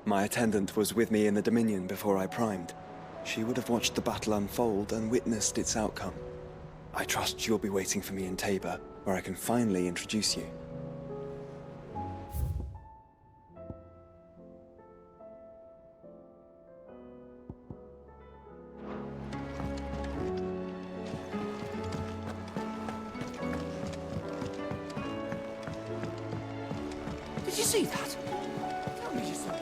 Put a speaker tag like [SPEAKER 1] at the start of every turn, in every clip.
[SPEAKER 1] My attendant was with me in the Dominion before I primed. She would have watched the battle unfold and witnessed its outcome. I trust you'll be waiting for me in Tabor, where I can finally introduce you.
[SPEAKER 2] Did you see that? Tell me you saw it.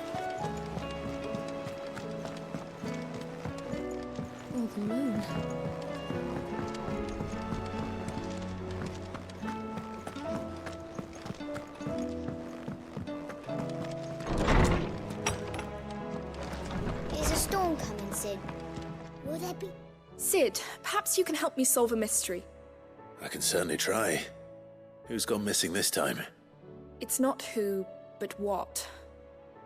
[SPEAKER 3] Oh, the moon.
[SPEAKER 4] Is a storm coming, Sid? Will there be...
[SPEAKER 5] Sid, perhaps you can help me solve a mystery.
[SPEAKER 6] I can certainly try. Who's gone missing this time?
[SPEAKER 5] It's not who, but what.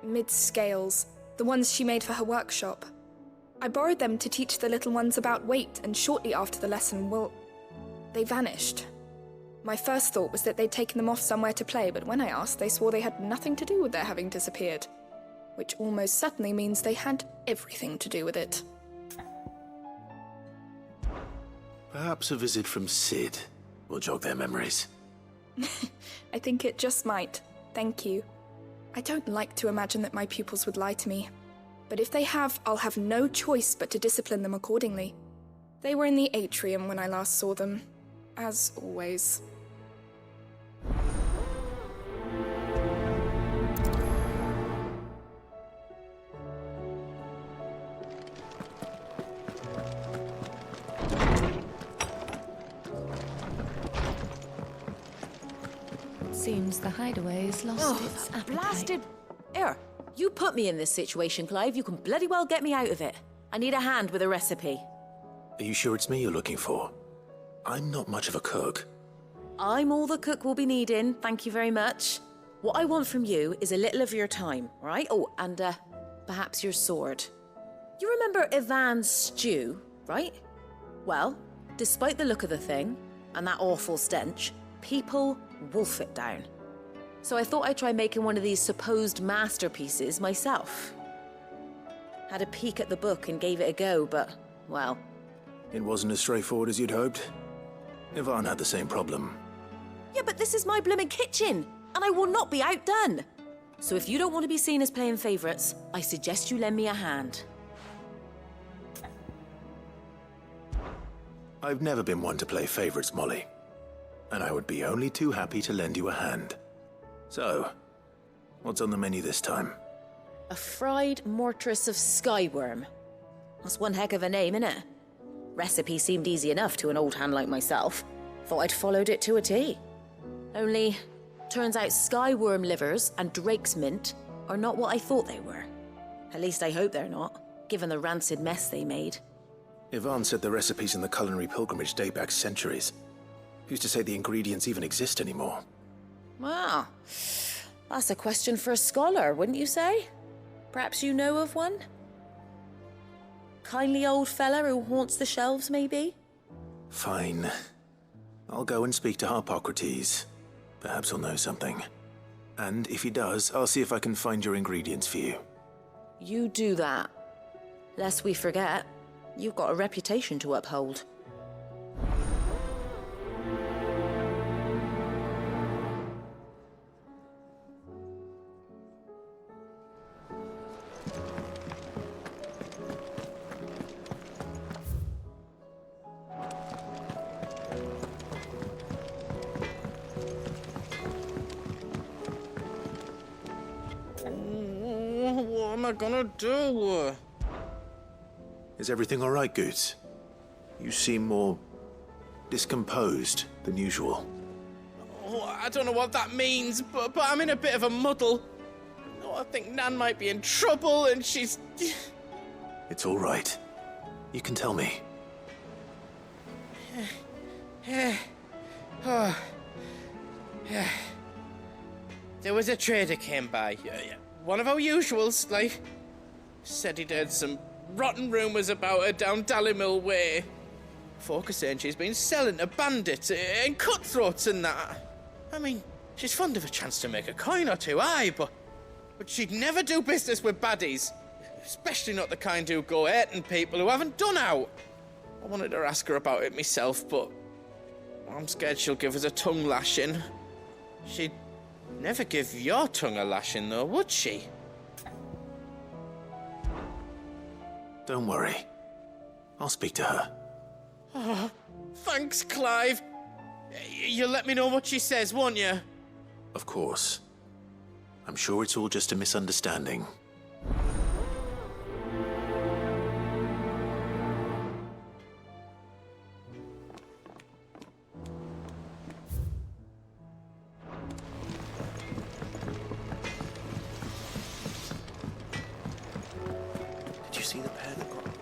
[SPEAKER 5] Mid-scales, the ones she made for her workshop. I borrowed them to teach the little ones about weight, and shortly after the lesson, well, they vanished. My first thought was that they'd taken them off somewhere to play, but when I asked, they swore they had nothing to do with their having disappeared. Which almost certainly means they had everything to do with it.
[SPEAKER 6] Perhaps a visit from Sid will jog their memories.
[SPEAKER 5] I think it just might. Thank you. I don't like to imagine that my pupils would lie to me. But if they have, I'll have no choice but to discipline them accordingly. They were in the atrium when I last saw them, as always.
[SPEAKER 3] Seems the hideaway's lost its appetite.
[SPEAKER 7] Blasted... Here, you put me in this situation, Clive. You can bloody well get me out of it. I need a hand with a recipe.
[SPEAKER 6] Are you sure it's me you're looking for? I'm not much of a cook.
[SPEAKER 7] I'm all the cook will be needing, thank you very much. What I want from you is a little of your time, right? Oh, and perhaps your sword. You remember Ivan's stew, right? Well, despite the look of the thing, and that awful stench, people wolf it down. So I thought I'd try making one of these supposed masterpieces myself. Had a peek at the book and gave it a go, but, well...
[SPEAKER 6] It wasn't as straightforward as you'd hoped. Ivan had the same problem.
[SPEAKER 7] Yeah, but this is my blooming kitchen, and I will not be outdone. So if you don't want to be seen as playing favourites, I suggest you lend me a hand.
[SPEAKER 6] I've never been one to play favourites, Molly. And I would be only too happy to lend you a hand. So, what's on the menu this time?
[SPEAKER 7] A fried mortress of skyworm. That's one heck of a name, innit? Recipe seemed easy enough to an old hand like myself. Thought I'd followed it to a T. Only, turns out skyworm livers and drake's mint are not what I thought they were. At least I hope they're not, given the rancid mess they made.
[SPEAKER 6] Ivan said the recipes in the culinary pilgrimage date back centuries. Who's to say the ingredients even exist anymore?
[SPEAKER 7] Wow, that's a question for a scholar, wouldn't you say? Perhaps you know of one? Kindly old fella who haunts the shelves, maybe?
[SPEAKER 6] Fine. I'll go and speak to Harpocrates. Perhaps he'll know something. And if he does, I'll see if I can find your ingredients for you.
[SPEAKER 7] You do that. Lest we forget, you've got a reputation to uphold.
[SPEAKER 2] What am I gonna do?
[SPEAKER 6] Is everything all right, Goots? You seem more discomposed than usual.
[SPEAKER 2] Oh, I don't know what that means, but I'm in a bit of a muddle. Oh, I think Nan might be in trouble, and she's...
[SPEAKER 6] It's all right. You can tell me.
[SPEAKER 2] There was a trader came by. One of our usuals, like... Said he'd heard some rotten rumours about her down Dallymill Way. Folk are saying she's been selling to bandits and cutthroats and that. I mean, she's fond of a chance to make a coin or two, aye, but... but she'd never do business with baddies. Especially not the kind who go hurting people who haven't done out. I wanted to ask her about it myself, but I'm scared she'll give us a tongue lashing. She'd never give your tongue a lashing, though, would she?
[SPEAKER 6] Don't worry. I'll speak to her.
[SPEAKER 2] Oh, thanks, Clive. You'll let me know what she says, won't you?
[SPEAKER 6] Of course. I'm sure it's all just a misunderstanding.
[SPEAKER 1] Did you see the pair that got off?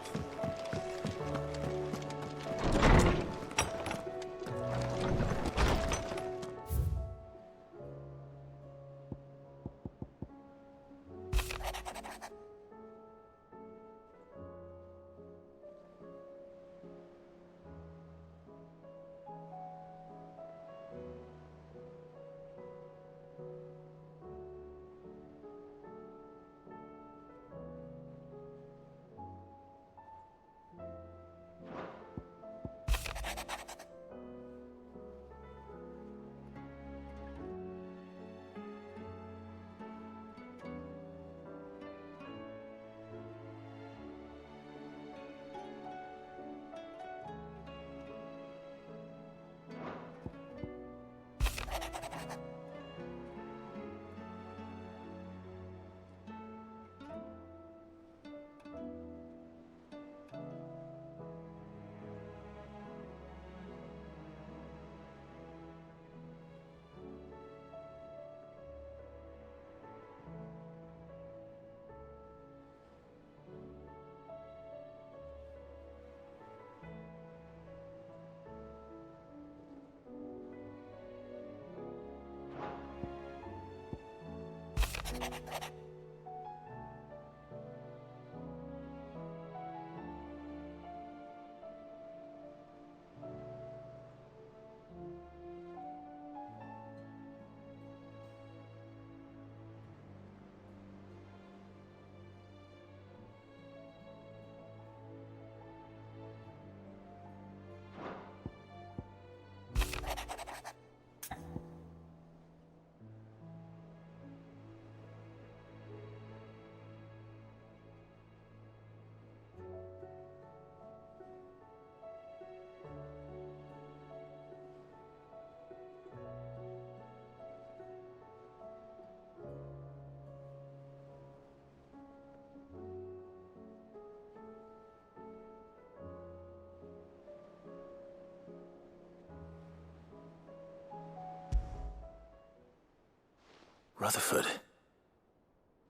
[SPEAKER 6] Rutherford.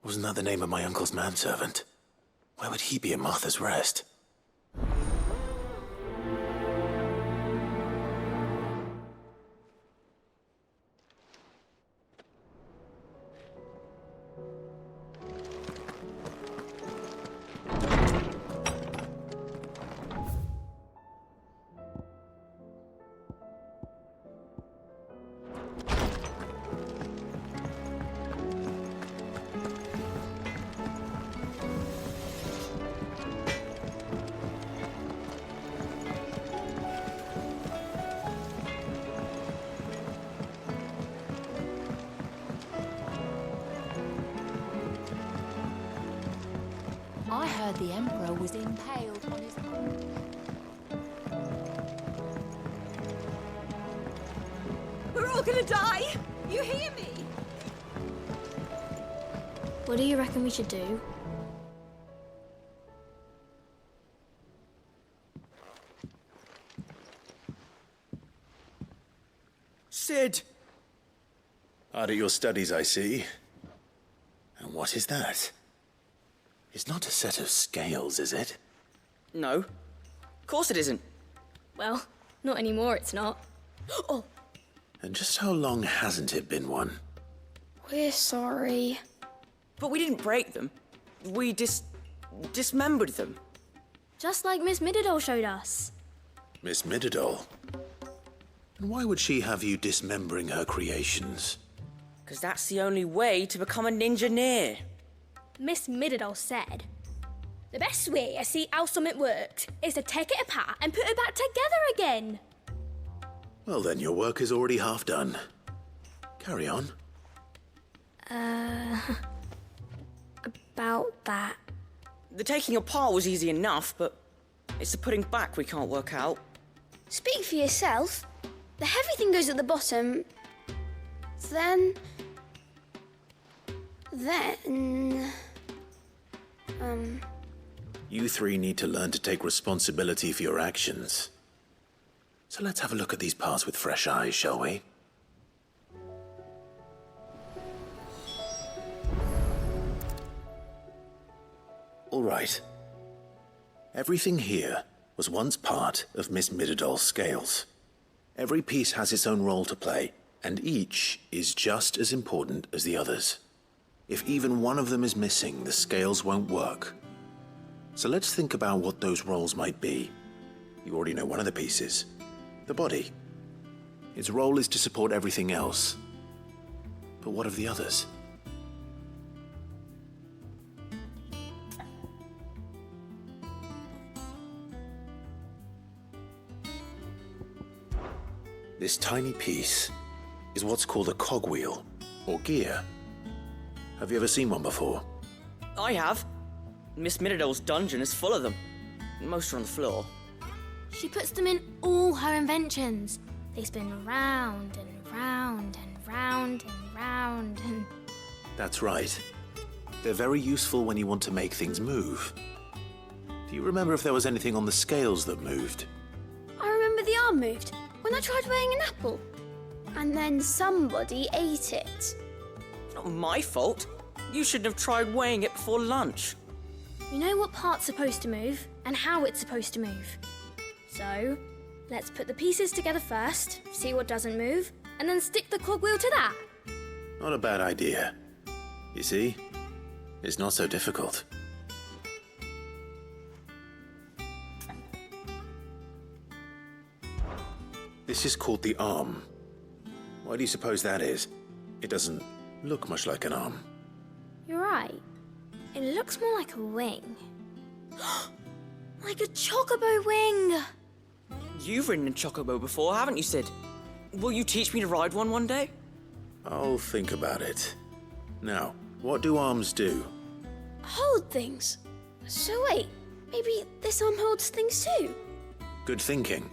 [SPEAKER 6] Wasn't that the name of my uncle's manservant? Why would he be at Martha's Rest?
[SPEAKER 3] I heard the Emperor was impaled on his...
[SPEAKER 5] We're all gonna die! You hear me?
[SPEAKER 4] What do you reckon we should do?
[SPEAKER 6] Sid! Hard at your studies, I see. And what is that? It's not a set of scales, is it?
[SPEAKER 8] No. Of course it isn't.
[SPEAKER 4] Well, not anymore, it's not.
[SPEAKER 8] Oh!
[SPEAKER 6] And just how long hasn't it been one?
[SPEAKER 4] We're sorry.
[SPEAKER 8] But we didn't break them. We dismembered them.
[SPEAKER 4] Just like Miss Mididol showed us.
[SPEAKER 6] Miss Mididol? And why would she have you dismembering her creations?
[SPEAKER 8] Because that's the only way to become a ninja-neer.
[SPEAKER 4] Miss Mididol said, the best way to see how something worked is to take it apart and put it back together again.
[SPEAKER 6] Well then, your work is already half done. Carry on.
[SPEAKER 4] About that.
[SPEAKER 8] The taking apart was easy enough, but it's the putting back we can't work out.
[SPEAKER 9] Speak for yourself. The heavy thing goes at the bottom. Then...
[SPEAKER 6] You three need to learn to take responsibility for your actions. So let's have a look at these parts with fresh eyes, shall we? All right. Everything here was once part of Miss Mididol's scales. Every piece has its own role to play, and each is just as important as the others. If even one of them is missing, the scales won't work. So let's think about what those roles might be. You already know one of the pieces. The body. Its role is to support everything else. But what of the others? This tiny piece is what's called a cogwheel, or gear. Have you ever seen one before?
[SPEAKER 8] I have. Miss Mididol's dungeon is full of them. Most are on the floor.
[SPEAKER 4] She puts them in all her inventions. They spin round and round and round and round and...
[SPEAKER 6] That's right. They're very useful when you want to make things move. Do you remember if there was anything on the scales that moved?
[SPEAKER 9] I remember the arm moved when I tried weighing an apple. And then somebody ate it.
[SPEAKER 8] It's not my fault. You shouldn't have tried weighing it before lunch.
[SPEAKER 4] You know what part's supposed to move and how it's supposed to move. So, let's put the pieces together first, see what doesn't move, and then stick the cogwheel to that.
[SPEAKER 6] Not a bad idea. You see? It's not so difficult. This is called the arm. Why do you suppose that is? It doesn't look much like an arm.
[SPEAKER 4] You're right. It looks more like a wing. Like a chocobo wing!
[SPEAKER 8] You've ridden a chocobo before, haven't you, Sid? Will you teach me to ride one day?
[SPEAKER 6] I'll think about it. Now, what do arms do?
[SPEAKER 9] Hold things. So wait, maybe this arm holds things too?
[SPEAKER 6] Good thinking.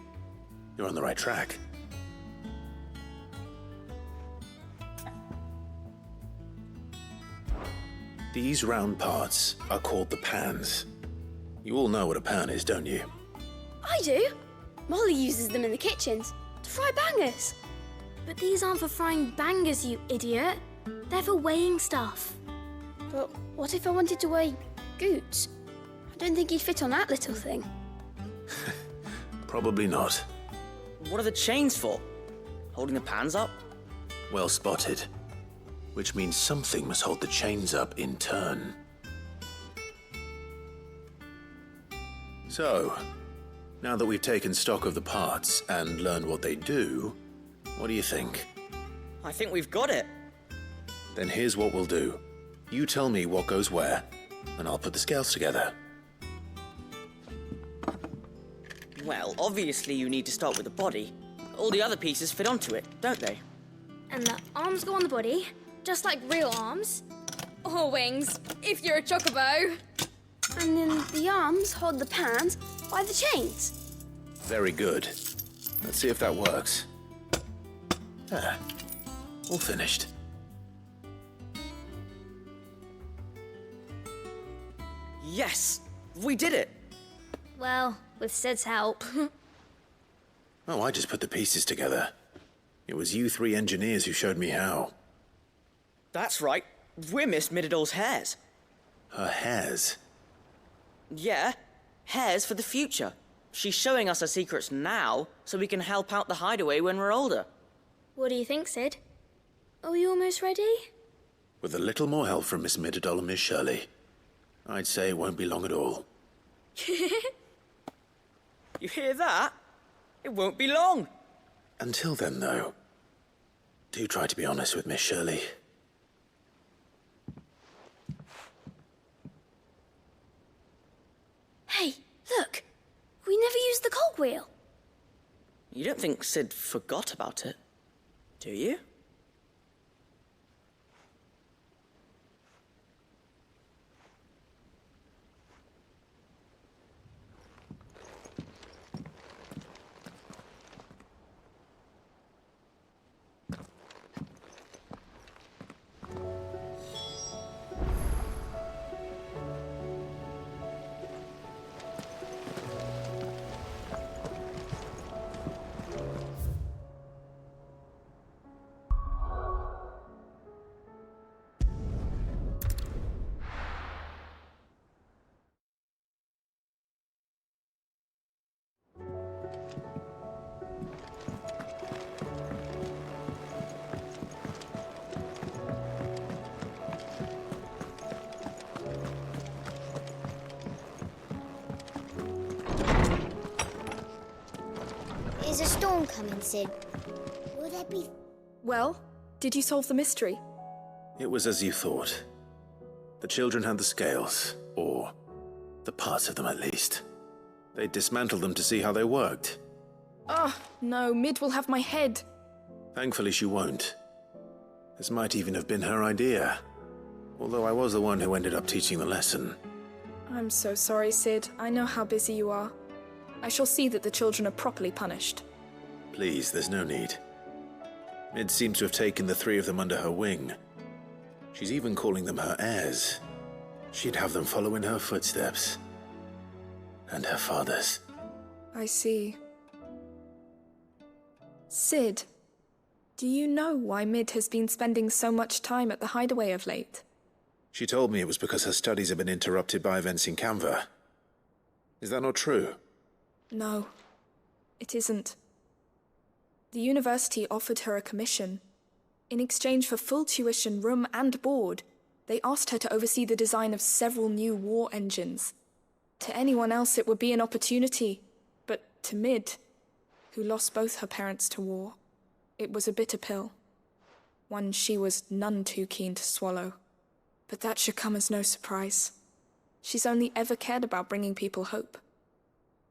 [SPEAKER 6] You're on the right track. These round parts are called the pans. You all know what a pan is, don't you?
[SPEAKER 9] I do. Molly uses them in the kitchens to fry bangers.
[SPEAKER 4] But these aren't for frying bangers, you idiot. They're for weighing stuff.
[SPEAKER 9] But what if I wanted to weigh Goots? I don't think he'd fit on that little thing.
[SPEAKER 6] Probably not.
[SPEAKER 8] What are the chains for? Holding the pans up?
[SPEAKER 6] Well spotted. Which means something must hold the chains up in turn. So, now that we've taken stock of the parts and learned what they do, what do you think?
[SPEAKER 8] I think we've got it.
[SPEAKER 6] Then here's what we'll do. You tell me what goes where, and I'll put the scales together.
[SPEAKER 8] Well, obviously you need to start with the body. All the other pieces fit onto it, don't they?
[SPEAKER 4] And the arms go on the body, just like real arms. Or wings, if you're a chocobo.
[SPEAKER 9] And then the arms hold the pans by the chains.
[SPEAKER 6] Very good. Let's see if that works. There. All finished.
[SPEAKER 8] Yes! We did it!
[SPEAKER 4] Well, with Sid's help.
[SPEAKER 6] Oh, I just put the pieces together. It was you three engineers who showed me how.
[SPEAKER 8] That's right. We're Miss Mididol's hairs.
[SPEAKER 6] Her hairs?
[SPEAKER 8] Yeah, hairs for the future. She's showing us her secrets now, so we can help out the hideaway when we're older.
[SPEAKER 4] What do you think, Sid? Are we almost ready?
[SPEAKER 6] With a little more help from Miss Mididol and Miss Shirley, I'd say it won't be long at all.
[SPEAKER 8] You hear that? It won't be long.
[SPEAKER 6] Until then, though, do try to be honest with Miss Shirley.
[SPEAKER 9] wheel.
[SPEAKER 8] You don't think Sid forgot about it, do you?
[SPEAKER 10] Is a storm coming, Sid? Will there be...
[SPEAKER 5] Well, did you solve the mystery?
[SPEAKER 6] It was as you thought. The children had the scales, or the parts of them at least. They dismantled them to see how they worked.
[SPEAKER 5] Oh, no, Mid will have my head.
[SPEAKER 6] Thankfully she won't. This might even have been her idea. Although I was the one who ended up teaching the lesson.
[SPEAKER 5] I'm so sorry, Sid. I know how busy you are. I shall see that the children are properly punished.
[SPEAKER 6] Please, there's no need. Mid seems to have taken the three of them under her wing. She's even calling them her heirs. She'd have them follow in her footsteps. And her father's.
[SPEAKER 5] I see. Sid, do you know why Mid has been spending so much time at the hideaway of late?
[SPEAKER 6] She told me it was because her studies have been interrupted by events in Canva. Is that not true?
[SPEAKER 5] No, it isn't. The university offered her a commission. In exchange for full tuition, room and board, they asked her to oversee the design of several new war engines. To anyone else it would be an opportunity, but to Mid, who lost both her parents to war, it was a bitter pill. One she was none too keen to swallow. But that should come as no surprise. She's only ever cared about bringing people hope.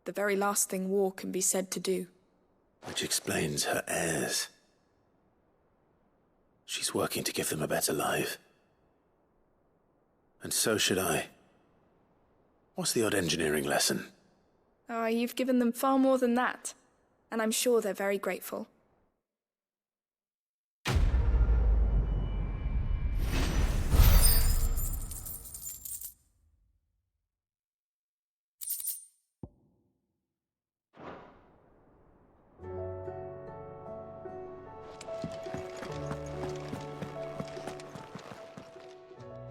[SPEAKER 5] The very last thing war can be said to do.
[SPEAKER 6] Which explains her heirs. She's working to give them a better life. And so should I. What's the odd engineering lesson?
[SPEAKER 5] Oh, you've given them far more than that. And I'm sure they're very grateful.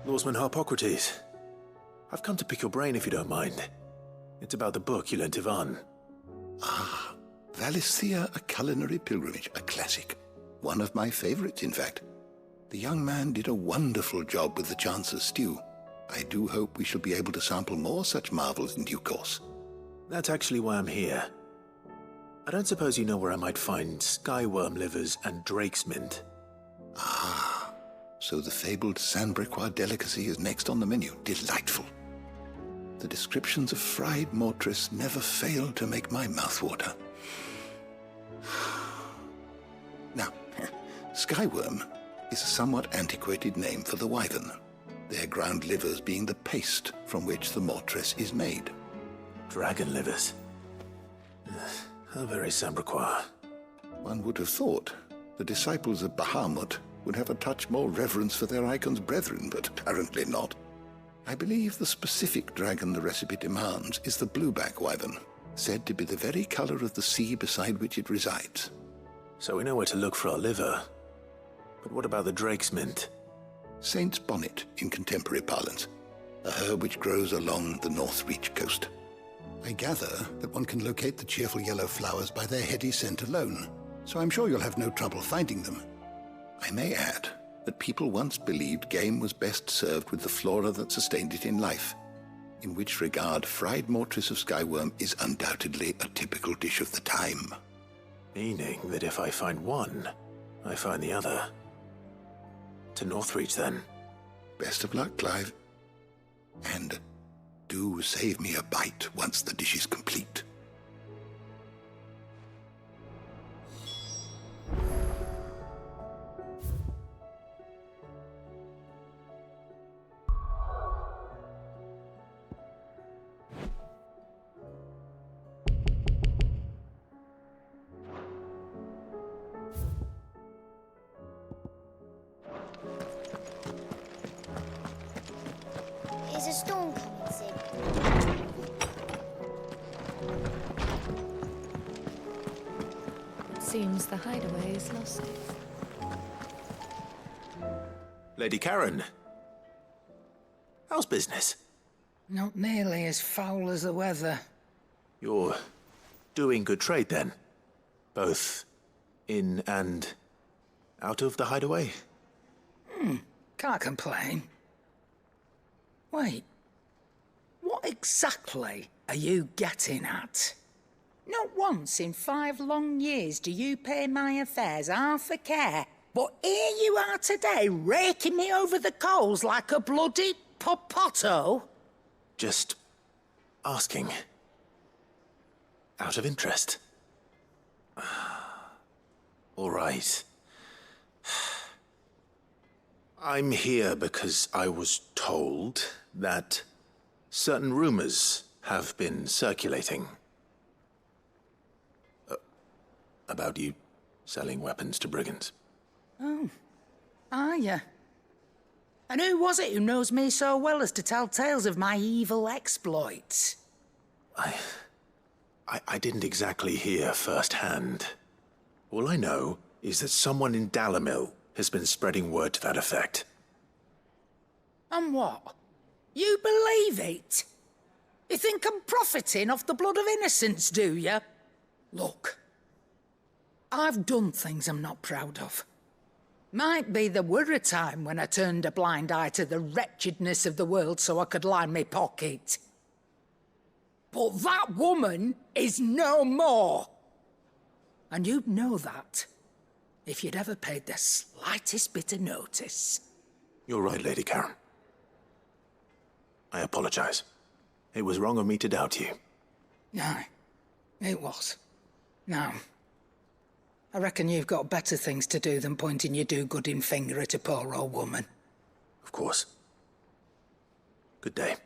[SPEAKER 6] Norseman Harpocrates. I've come to pick your brain if you don't mind. It's about the book you lent Ivan.
[SPEAKER 11] Ah, Valisthea, A Culinary Pilgrimage, a classic. One of my favorites, in fact. The young man did a wonderful job with the Chance's stew. I do hope we shall be able to sample more such marvels in due course.
[SPEAKER 6] That's actually why I'm here. I don't suppose you know where I might find skyworm livers and drake's mint.
[SPEAKER 11] Ah, so the fabled Sandbrequois delicacy is next on the menu. Delightful. The descriptions of fried mortress never fail to make my mouth water. Now, skyworm is a somewhat antiquated name for the wyvern, their ground livers being the paste from which the mortress is made.
[SPEAKER 6] Dragon livers. How very Sandbrequois.
[SPEAKER 11] One would have thought the disciples of Bahamut would have a touch more reverence for their icon's brethren, but apparently not. I believe the specific dragon the recipe demands is the blueback wyvern, said to be the very color of the sea beside which it resides.
[SPEAKER 6] So we know where to look for our liver. But what about the drake's mint?
[SPEAKER 11] Saint's bonnet in contemporary parlance, a herb which grows along the North Reach coast. I gather that one can locate the cheerful yellow flowers by their heady scent alone, so I'm sure you'll have no trouble finding them. I may add that people once believed game was best served with the flora that sustained it in life, in which regard fried mortress of skyworm is undoubtedly a typical dish of the time.
[SPEAKER 6] Meaning that if I find one, I find the other. To Northreach, then.
[SPEAKER 11] Best of luck, Clive. And do save me a bite once the dish is complete.
[SPEAKER 10] Is a storm coming, Sid?
[SPEAKER 3] It seems the hideaway is lost.
[SPEAKER 6] Lady Karen. How's business?
[SPEAKER 12] Not nearly as foul as the weather.
[SPEAKER 6] You're doing good trade, then? Both in and out of the hideaway?
[SPEAKER 12] Can't complain. Wait. What exactly are you getting at? Not once in 5 long years do you pay my affairs half a care, but here you are today, raking me over the coals like a bloody popoto?
[SPEAKER 6] Just asking. Out of interest. All right. I'm here because I was told that certain rumors have been circulating. About you selling weapons to brigands.
[SPEAKER 12] Oh, are you? And who was it who knows me so well as to tell tales of my evil exploits?
[SPEAKER 6] I didn't exactly hear firsthand. All I know is that someone in Dalimil has been spreading word to that effect.
[SPEAKER 12] And what? You believe it? You think I'm profiting off the blood of innocents, do you? Look, I've done things I'm not proud of. Might be there were a time when I turned a blind eye to the wretchedness of the world so I could line my pocket. But that woman is no more. And you'd know that if you'd ever paid the slightest bit of notice.
[SPEAKER 6] You're right, Lady Karen. I apologize. It was wrong of me to doubt you.
[SPEAKER 12] No, it was. Now, I reckon you've got better things to do than pointing your do-gooding finger at a poor old woman.
[SPEAKER 6] Of course. Good day.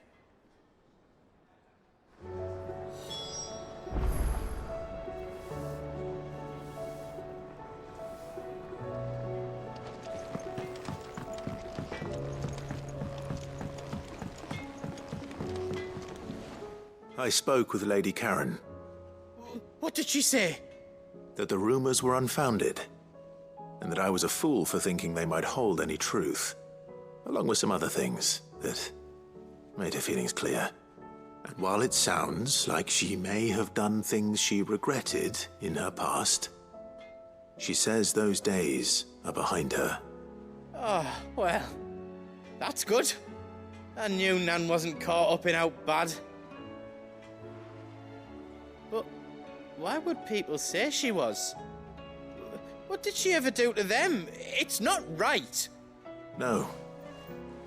[SPEAKER 6] I spoke with Lady Karen.
[SPEAKER 2] What did she say?
[SPEAKER 6] That the rumors were unfounded, and that I was a fool for thinking they might hold any truth, along with some other things that made her feelings clear. And while it sounds like she may have done things she regretted in her past, she says those days are behind her.
[SPEAKER 2] Oh, well, that's good. I knew Nan wasn't caught up in out bad. But why would people say she was? What did she ever do to them? It's not right.
[SPEAKER 6] No,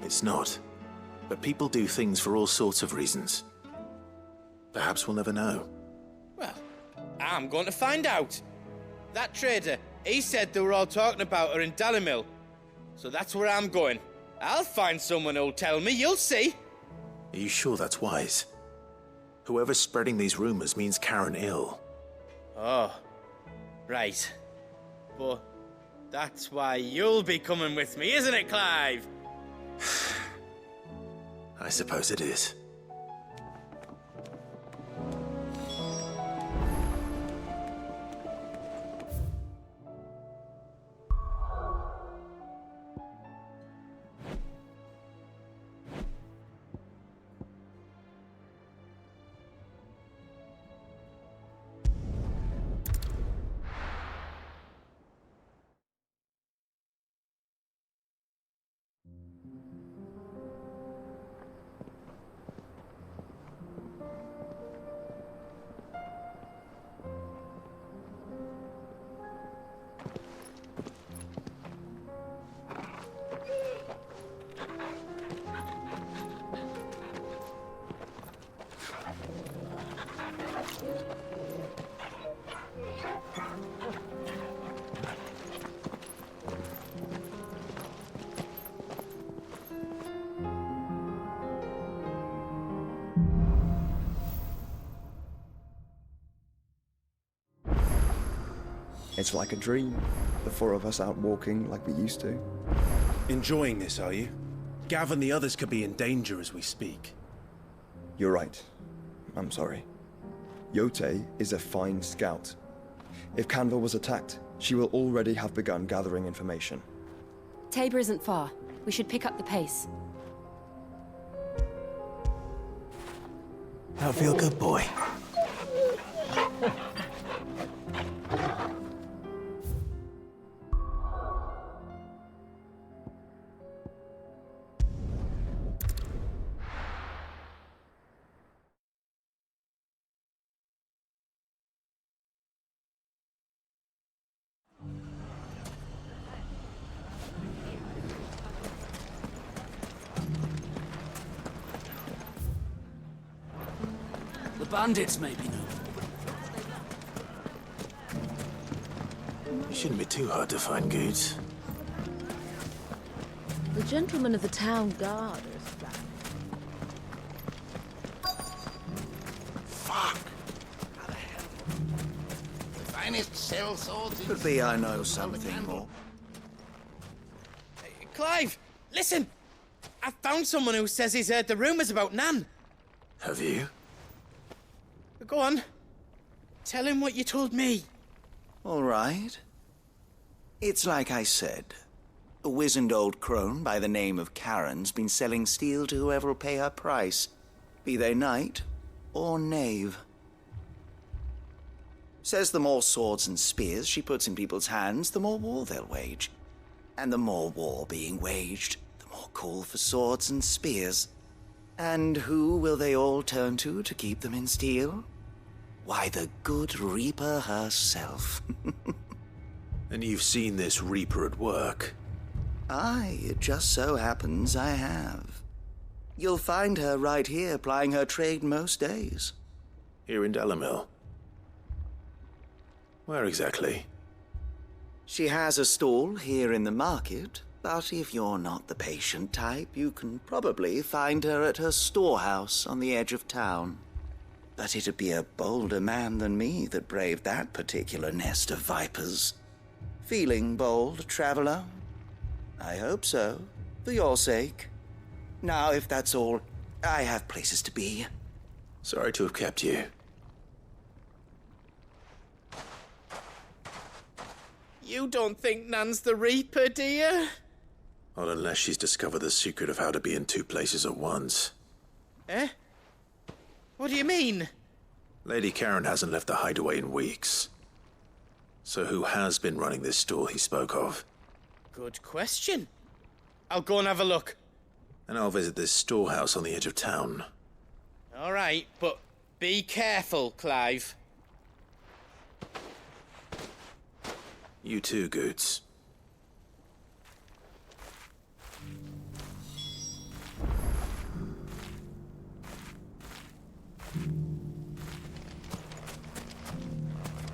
[SPEAKER 6] it's not. But people do things for all sorts of reasons. Perhaps we'll never know.
[SPEAKER 2] Well, I'm going to find out. That trader, he said they were all talking about her in Dalimil. So that's where I'm going. I'll find someone who'll tell me, you'll see.
[SPEAKER 6] Are you sure that's wise? Whoever's spreading these rumors means Karen ill.
[SPEAKER 2] Oh, right. But that's why you'll be coming with me, isn't it, Clive?
[SPEAKER 6] I suppose it is.
[SPEAKER 1] It's like a dream. The four of us out walking like we used to.
[SPEAKER 13] Enjoying this, are you?
[SPEAKER 6] Gav and the others could be in danger as we speak.
[SPEAKER 1] You're right. I'm sorry. Yote is a fine scout. If Canva was attacked, she will already have begun gathering information.
[SPEAKER 13] Tabor isn't far. We should pick up the pace.
[SPEAKER 6] That'll feel good, boy.
[SPEAKER 14] The bandits may be new.
[SPEAKER 6] It shouldn't be too hard to find goods.
[SPEAKER 7] The gentlemen of the town guard are
[SPEAKER 11] Fuck! How the hell? The finest cell swords in...
[SPEAKER 15] Could be I know something more.
[SPEAKER 2] Clive, listen! I found someone who says he's heard the rumours about Nan.
[SPEAKER 6] Have you?
[SPEAKER 2] Go on. Tell him what you told me.
[SPEAKER 15] All right. It's like I said. A wizened old crone by the name of Karen's been selling steel to whoever'll pay her price, be they knight or knave. Says the more swords and spears she puts in people's hands, the more war they'll wage. And the more war being waged, the more call for swords and spears. And who will they all turn to keep them in steel? Why, the good Reaper herself.
[SPEAKER 6] And you've seen this Reaper at work?
[SPEAKER 15] Aye, it just so happens I have. You'll find her right here plying her trade most days.
[SPEAKER 6] Here in Dalimil? Where exactly?
[SPEAKER 15] She has a stall here in the market, but if you're not the patient type, you can probably find her at her storehouse on the edge of town. But it'd be a bolder man than me that braved that particular nest of vipers. Feeling bold, traveler? I hope so, for your sake. Now, if that's all, I have places to be.
[SPEAKER 6] Sorry to have kept you.
[SPEAKER 2] You don't think Nan's the Reaper, do you?
[SPEAKER 6] Not unless she's discovered the secret of how to be in two places at once.
[SPEAKER 2] Eh? What do you mean?
[SPEAKER 6] Lady Karen hasn't left the hideaway in weeks. So who has been running this store he spoke of?
[SPEAKER 2] Good question. I'll go and have a look.
[SPEAKER 6] And I'll visit this storehouse on the edge of town.
[SPEAKER 2] All right, but be careful, Clive.
[SPEAKER 6] You too, Goots.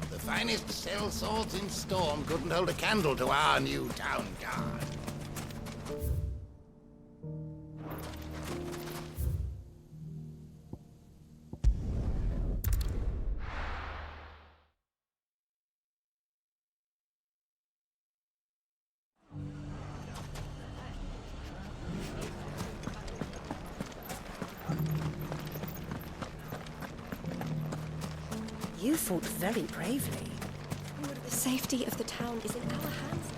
[SPEAKER 11] The finest cell swords in Storm couldn't hold a candle to our new town guard.
[SPEAKER 7] You fought very bravely.
[SPEAKER 13] The safety of the town is in our hands.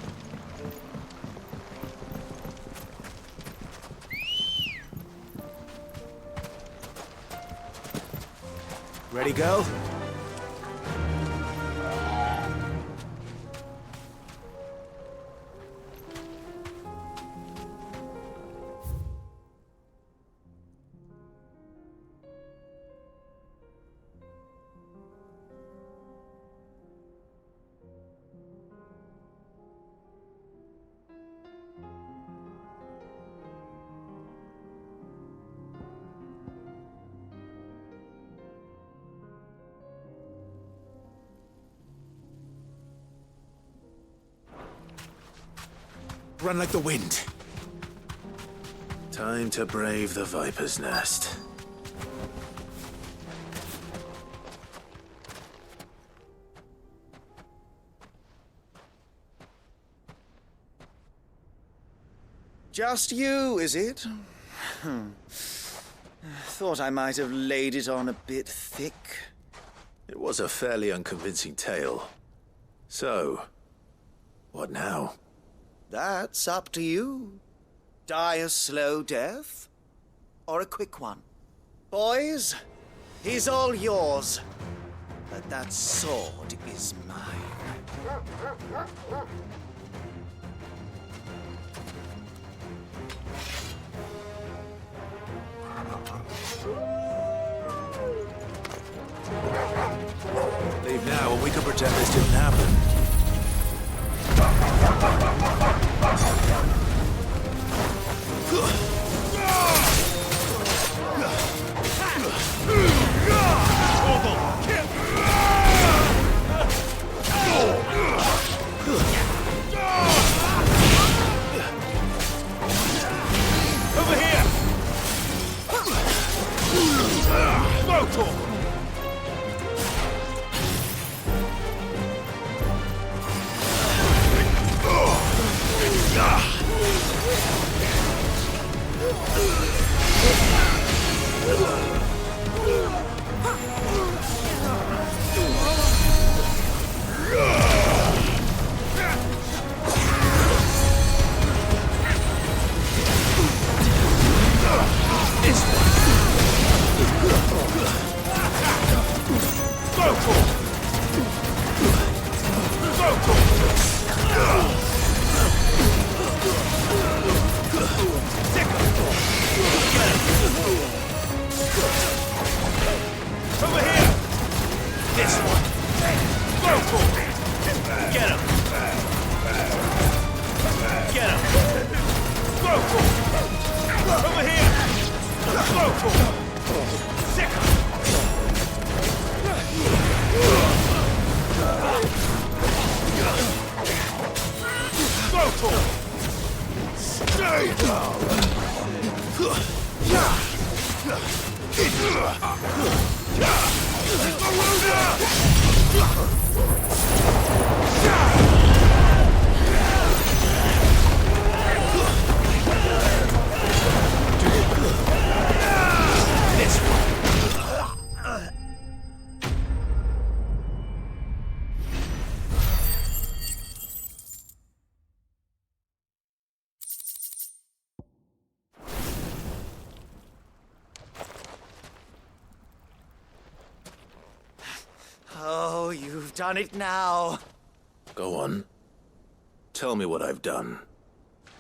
[SPEAKER 6] Ready, go? Run like the wind. Time to brave the Viper's Nest.
[SPEAKER 15] Just you, is it? Thought I might have laid it on a bit thick.
[SPEAKER 6] It was a fairly unconvincing tale. So, what now?
[SPEAKER 15] That's up to you. Die a slow death, or a quick one. Boys, he's all yours. But that sword is mine.
[SPEAKER 6] Leave now and we can pretend this didn't happen.
[SPEAKER 16] Over here! Motor! Over here! This one! Go for it! Get him! Get him! Go for it! Over here! Go for it! Sick him! Go for it! Stay down!
[SPEAKER 15] Oh, you've done it now.
[SPEAKER 6] Go on. Tell me what I've done.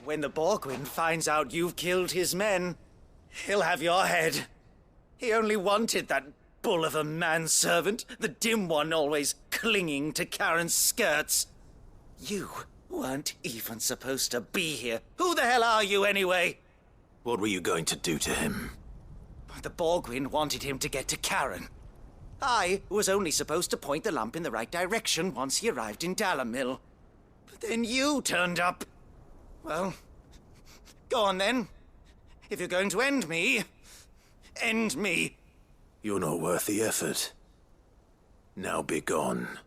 [SPEAKER 15] When the Borgwyn finds out you've killed his men, he'll have your head. He only wanted that bull of a manservant, the dim one always clinging to Karen's skirts. You weren't even supposed to be here. Who the hell are you anyway?
[SPEAKER 6] What were you going to do to him?
[SPEAKER 15] The Borgwyn wanted him to get to Karen. I was only supposed to point the lamp in the right direction once he arrived in Dalamil. But then you turned up. Well, go on then. If you're going to end me, end me.
[SPEAKER 6] You're not worth the effort. Now be gone,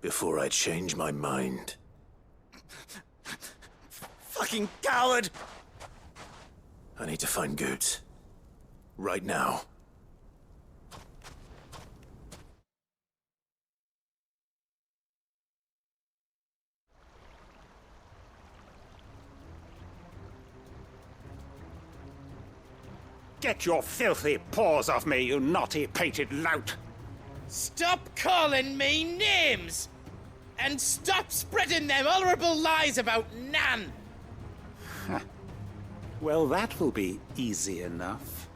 [SPEAKER 6] before I change my mind.
[SPEAKER 15] Fucking coward!
[SPEAKER 6] I need to find Goots. Right now.
[SPEAKER 16] Get your filthy paws off me, you naughty-pated lout!
[SPEAKER 2] Stop calling me names! And stop spreading them horrible lies about Nan!
[SPEAKER 16] Well, that will be easy enough.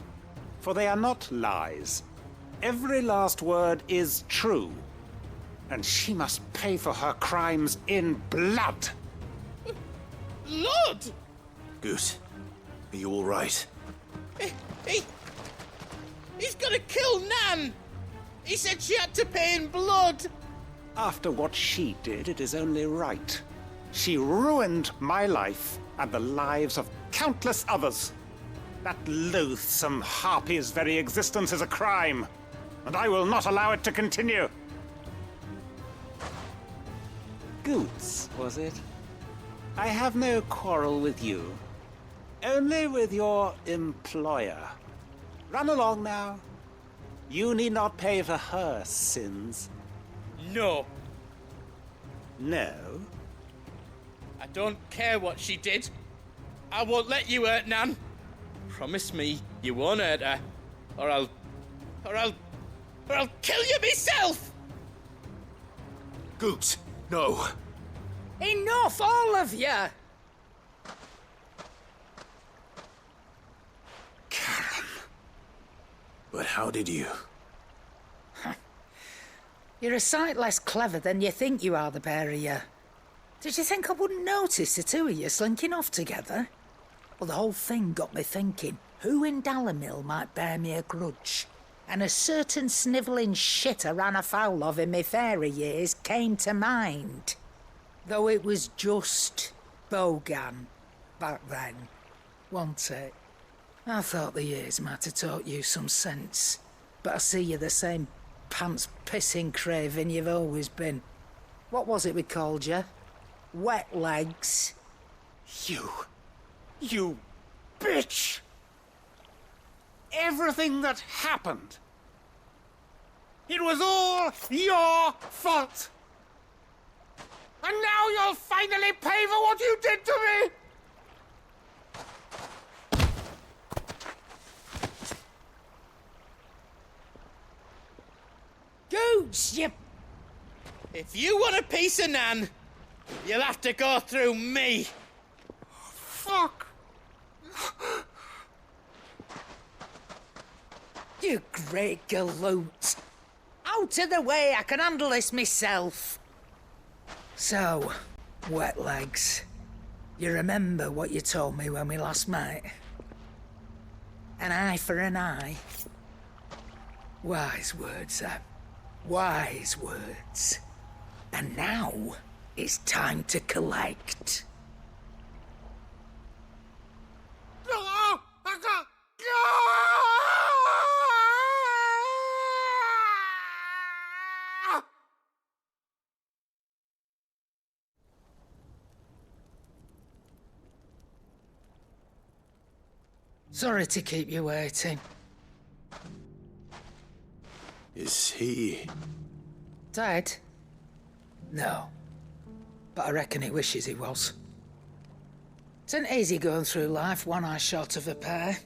[SPEAKER 16] For they are not lies. Every last word is true. And she must pay for her crimes in blood.
[SPEAKER 2] Lord!
[SPEAKER 6] Goose, are you all right?
[SPEAKER 2] He's gonna kill Nan! He said she had to pay in blood!
[SPEAKER 16] After what she did, it is only right. She ruined my life and the lives of countless others. That loathsome harpy's very existence is a crime, and I will not allow it to continue. Goots, was it? I have no quarrel with you. Only with your employer. Run along now. You need not pay for her sins.
[SPEAKER 2] No.
[SPEAKER 16] No?
[SPEAKER 2] I don't care what she did. I won't let you hurt Nan. Promise me you won't hurt her, or I'll kill you myself!
[SPEAKER 17] Goot, no.
[SPEAKER 12] Enough, all of you!
[SPEAKER 6] But how did you?
[SPEAKER 12] You're a sight less clever than you think you are, the pair of you. Did you think I wouldn't notice the two of you slinking off together? Well, the whole thing got me thinking, who in Dalimil might bear me a grudge? And a certain snivelling shit I ran afoul of in my fairy years came to mind. Though it was just Bogan back then, wasn't it? I thought the years might have taught you some sense, but I see you're the same pants-pissing craven you've always been. What was it we called you? Wet legs?
[SPEAKER 16] You bitch! Everything that happened, it was all your fault! And now you'll finally pay for what you did to me!
[SPEAKER 12] Goots, you...
[SPEAKER 2] If you want a piece of Nan, you'll have to go through me.
[SPEAKER 16] Fuck!
[SPEAKER 12] You great galoot. Out of the way, I can handle this myself. So, wet legs, you remember what you told me when we last met? An eye for an eye. Wise words, Sam. Wise words. And now, it's time to collect. Sorry to keep you waiting.
[SPEAKER 6] Is he...
[SPEAKER 12] Dead? No. But I reckon he wishes he was. It ain't easy going through life one eye short of a pair.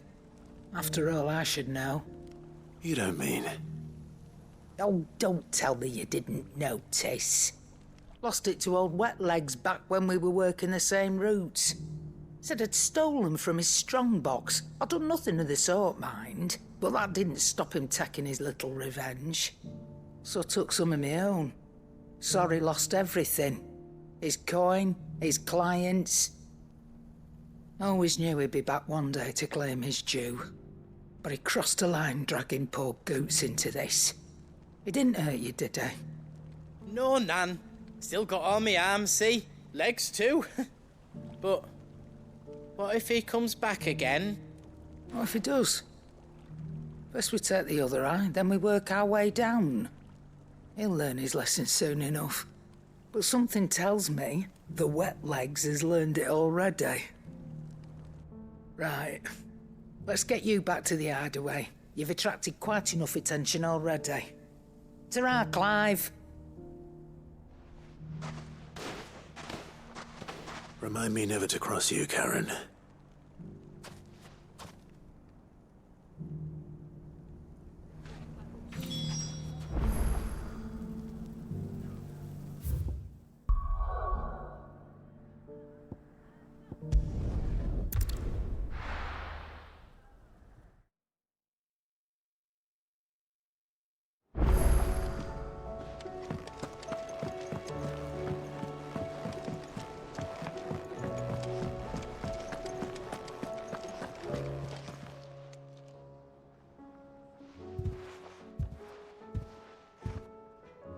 [SPEAKER 12] After all, I should know.
[SPEAKER 6] You don't mean...
[SPEAKER 12] Oh, don't tell me you didn't notice. Lost it to old Wet Legs back when we were working the same routes. Said I'd stolen from his strongbox. I'd done nothing of the sort, mind. But that didn't stop him taking his little revenge. So I took some of my own. Sorry, lost everything. His coin, his clients. Always knew he'd be back one day to claim his due. But he crossed a line dragging poor Goots into this. He didn't hurt you, did he?
[SPEAKER 2] No, Nan. Still got all my arms, see? Legs too. But what if he comes back again?
[SPEAKER 12] What if he does? First we take the other eye, then we work our way down. He'll learn his lesson soon enough. But something tells me the Wet Legs has learned it already. Right. Let's get you back to the hideaway. You've attracted quite enough attention already. Ta-ra, Clive.
[SPEAKER 6] Remind me never to cross you, Karen.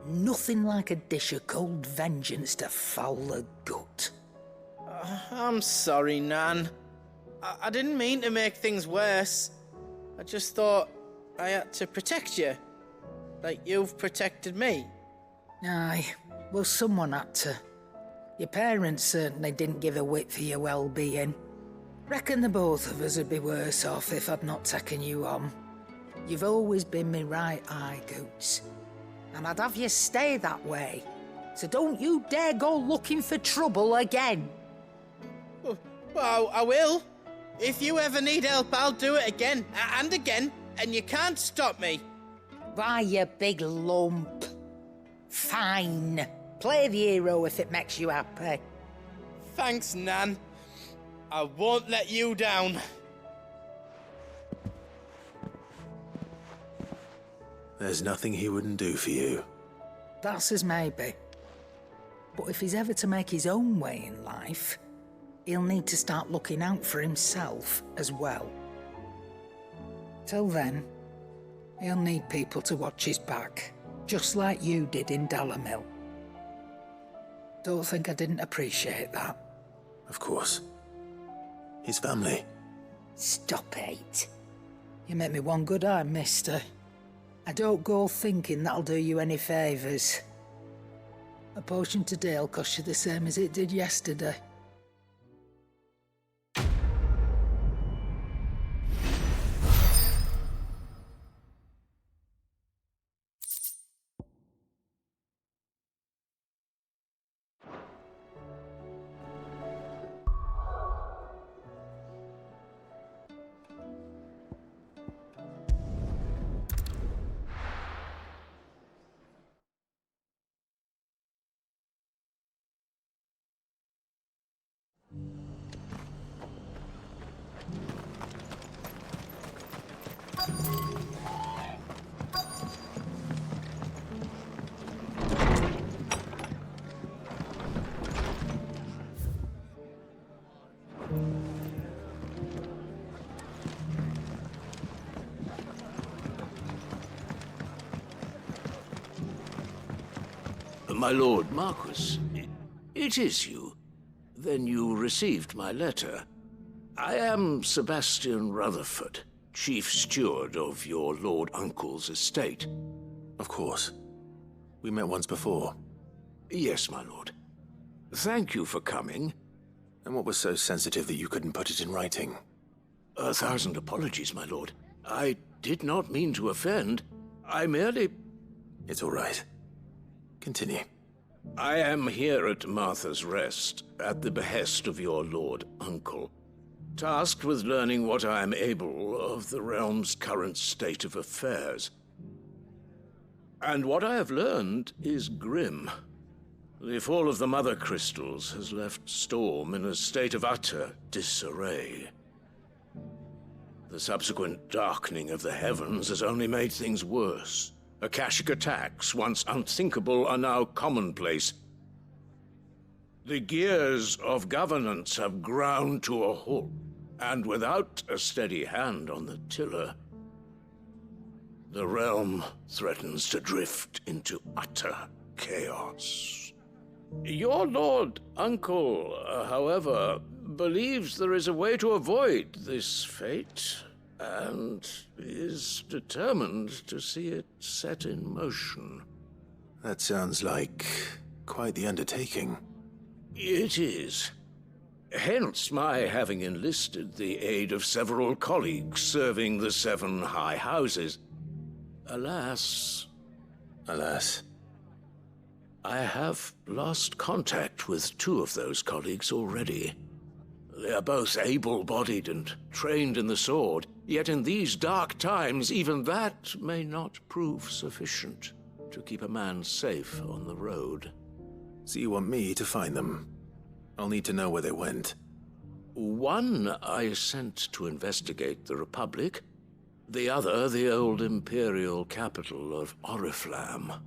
[SPEAKER 12] Nothing like a dish of cold vengeance to foul the gut.
[SPEAKER 2] I'm sorry, Nan. I didn't mean to make things worse. I just thought I had to protect you. Like you've protected me.
[SPEAKER 12] Aye, well, someone had to. Your parents certainly didn't give a whit for your well-being. Reckon the both of us would be worse off if I'd not taken you on. You've always been me right eye, Goots. And I'd have you stay that way. So don't you dare go looking for trouble again.
[SPEAKER 2] Well, I will. If you ever need help, I'll do it again and again, and you can't stop me.
[SPEAKER 12] Why, you big lump. Fine. Play the hero if it makes you happy.
[SPEAKER 2] Thanks, Nan. I won't let you down.
[SPEAKER 6] There's nothing he wouldn't do for you.
[SPEAKER 12] That's as maybe. But if he's ever to make his own way in life, he'll need to start looking out for himself as well. Till then, he'll need people to watch his back, just like you did in Dalamil. Don't think I didn't appreciate that.
[SPEAKER 6] Of course. His family.
[SPEAKER 12] Stop it. You make me one good eye, mister. I don't go thinking that'll do you any favours. A potion today'll cost you the same as it did yesterday.
[SPEAKER 17] My Lord Marquis, it is you. Then you received my letter. I am Sebastian Rutherford, Chief Steward of your Lord Uncle's estate.
[SPEAKER 6] Of course. We met once before.
[SPEAKER 17] Yes, my lord. Thank you for coming.
[SPEAKER 6] And what was so sensitive that you couldn't put it in writing?
[SPEAKER 17] 1,000 apologies, my lord. I did not mean to offend. I merely...
[SPEAKER 6] It's all right. Continue.
[SPEAKER 17] I am here at Martha's Rest, at the behest of your Lord Uncle, tasked with learning what I am able of the realm's current state of affairs. And what I have learned is grim. The fall of the Mother Crystals has left Storm in a state of utter disarray. The subsequent darkening of the heavens has only made things worse. Akashic attacks, once unthinkable, are now commonplace. The gears of governance have ground to a halt, and without a steady hand on the tiller, the realm threatens to drift into utter chaos. Your Lord Uncle, however, believes there is a way to avoid this fate, and is determined to see it set in motion.
[SPEAKER 6] That sounds like quite the undertaking.
[SPEAKER 17] It is. Hence my having enlisted the aid of several colleagues serving the 7 high houses. Alas...
[SPEAKER 6] Alas?
[SPEAKER 17] I have lost contact with 2 of those colleagues already. They are both able-bodied and trained in the sword, yet in these dark times, even that may not prove sufficient to keep a man safe on the road.
[SPEAKER 6] So you want me to find them? I'll need to know where they went.
[SPEAKER 17] One I sent to investigate the Republic, the other the old Imperial capital of Oriflamme.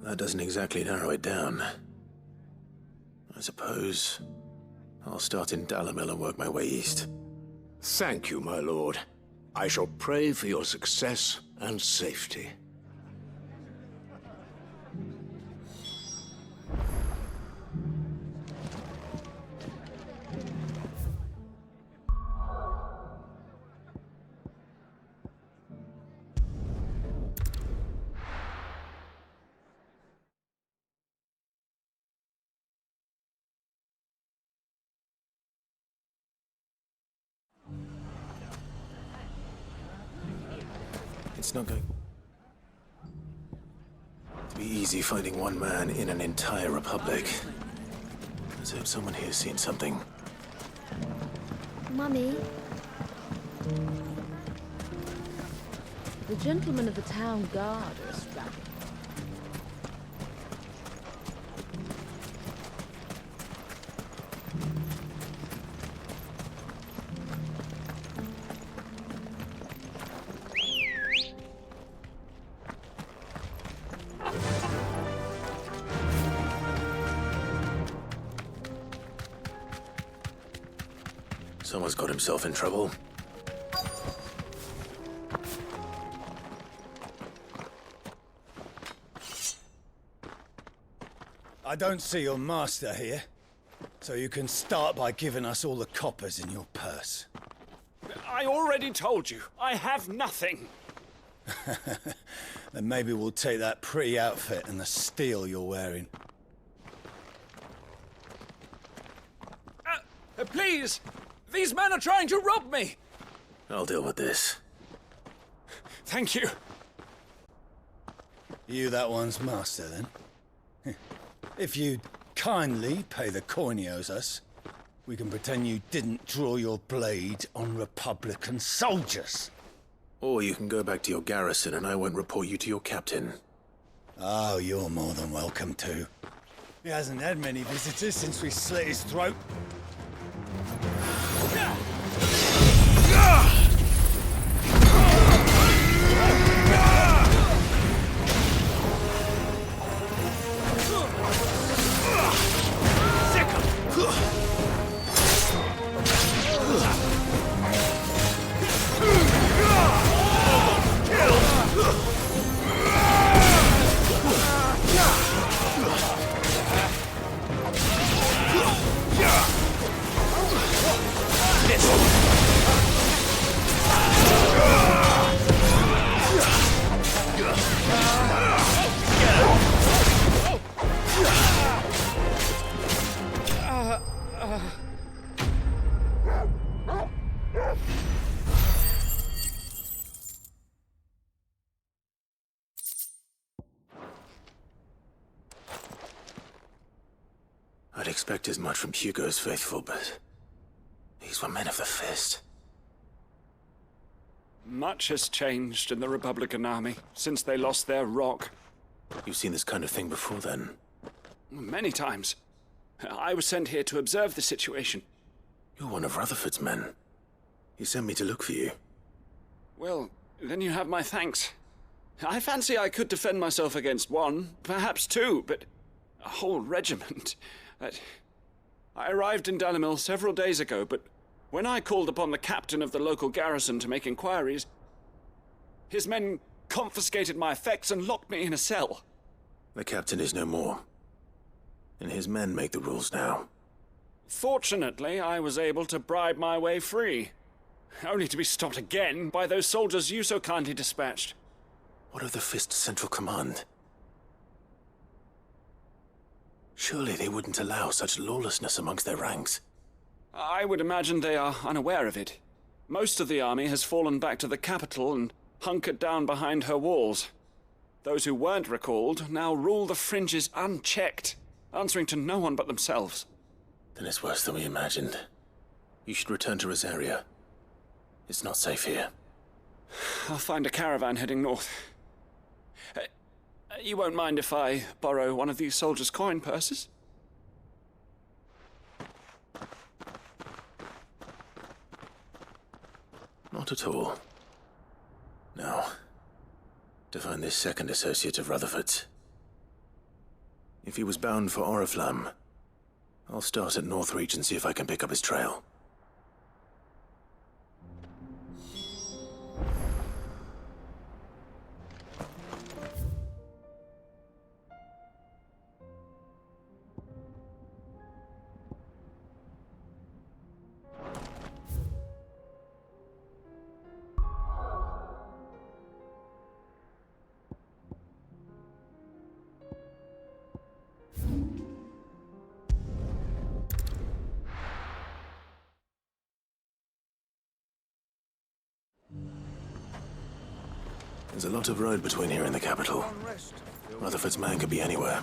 [SPEAKER 6] That doesn't exactly narrow it down. I suppose I'll start in Dalamil and work my way east.
[SPEAKER 17] Thank you, my lord. I shall pray for your success and safety.
[SPEAKER 6] It's not going to be easy finding one man in an entire republic. Let's hope someone here's seen something.
[SPEAKER 4] Mummy?
[SPEAKER 7] The gentlemen of the town guard are strapping.
[SPEAKER 6] Someone's got himself in trouble.
[SPEAKER 18] I don't see your master here, so you can start by giving us all the coppers in your purse.
[SPEAKER 19] I already told you, I have nothing.
[SPEAKER 18] Then maybe we'll take that pretty outfit and the steel you're wearing.
[SPEAKER 19] Please! These men are trying to rob me!
[SPEAKER 6] I'll deal with this.
[SPEAKER 19] Thank you.
[SPEAKER 18] You that one's master, then? If you'd kindly pay the coin he owes us, we can pretend you didn't draw your blade on Republican soldiers.
[SPEAKER 6] Or you can go back to your garrison and I won't report you to your captain.
[SPEAKER 18] Oh, you're more than welcome to. He hasn't had many visitors since we slit his throat.
[SPEAKER 6] I'd expect as much from Hugo's faithful, but these were men of the fist.
[SPEAKER 19] Much has changed in the Republican army since they lost their rock.
[SPEAKER 6] You've seen this kind of thing before, then?
[SPEAKER 19] Many times. I was sent here to observe the situation.
[SPEAKER 6] You're one of Rutherford's men. He sent me to look for you.
[SPEAKER 19] Well, then you have my thanks. I fancy I could defend myself against one, perhaps two, but a whole regiment. I arrived in Dalimil several days ago, but when I called upon the captain of the local garrison to make inquiries, his men confiscated my effects and locked me in a cell.
[SPEAKER 6] The captain is no more, and his men make the rules now.
[SPEAKER 19] Fortunately, I was able to bribe my way free, only to be stopped again by those soldiers you so kindly dispatched.
[SPEAKER 6] What of the Fist Central Command? Surely they wouldn't allow such lawlessness amongst their ranks.
[SPEAKER 19] I would imagine they are unaware of it. Most of the army has fallen back to the capital and hunkered down behind her walls. Those who weren't recalled now rule the fringes unchecked, answering to no one but themselves.
[SPEAKER 6] Then it's worse than we imagined. You should return to Rosaria. It's not safe here.
[SPEAKER 19] I'll find a caravan heading north. You won't mind if I borrow one of these soldiers' coin purses?
[SPEAKER 6] Not at all. Now, to find this second associate of Rutherford's. If he was bound for Oriflamme, I'll start at Northreach and see if I can pick up his trail. There's a lot of road between here and the capital. Rutherford's man could be anywhere.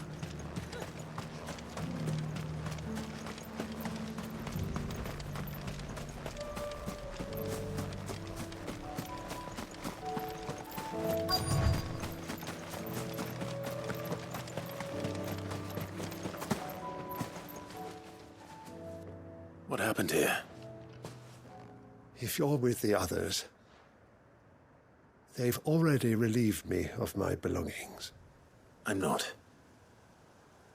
[SPEAKER 6] What happened here?
[SPEAKER 20] If you're with the others, they've already relieved me of my belongings.
[SPEAKER 6] I'm not.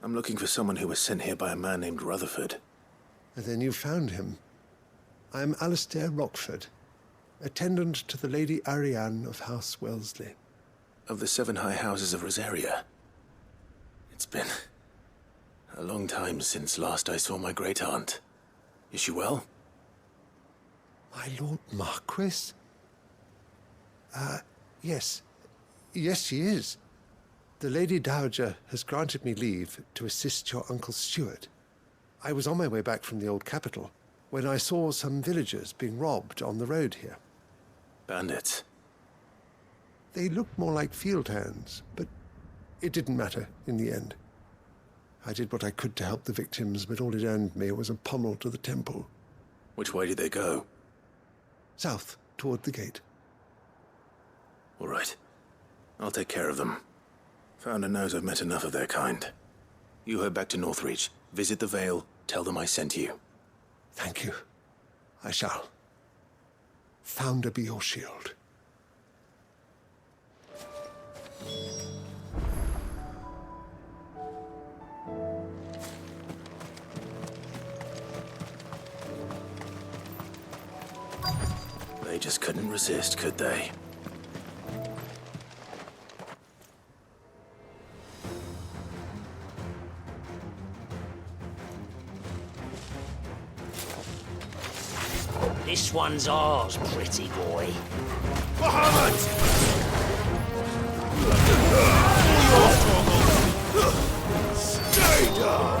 [SPEAKER 6] I'm looking for someone who was sent here by a man named Rutherford.
[SPEAKER 20] And then you found him. I'm Alistair Rockford, attendant to the Lady Ariane of House Wellesley.
[SPEAKER 6] Of the 7 high houses of Rosaria. It's been a long time since last I saw my great-aunt. Is she well?
[SPEAKER 20] My Lord Marquis? Yes. Yes, she is. The Lady Dowager has granted me leave to assist your Uncle Stuart. I was on my way back from the old capital when I saw some villagers being robbed on the road here.
[SPEAKER 6] Bandits?
[SPEAKER 20] They looked more like field hands, but it didn't matter in the end. I did what I could to help the victims, but all it earned me was a pommel to the temple.
[SPEAKER 6] Which way did they go?
[SPEAKER 20] South, toward the gate.
[SPEAKER 6] All right. I'll take care of them. Founder knows I've met enough of their kind. You head back to Northreach, visit the Vale, tell them I sent you.
[SPEAKER 20] Thank you. I shall. Founder be your shield.
[SPEAKER 6] They just couldn't resist, could they?
[SPEAKER 21] This one's ours, pretty boy.
[SPEAKER 22] Bahamut! Stay down!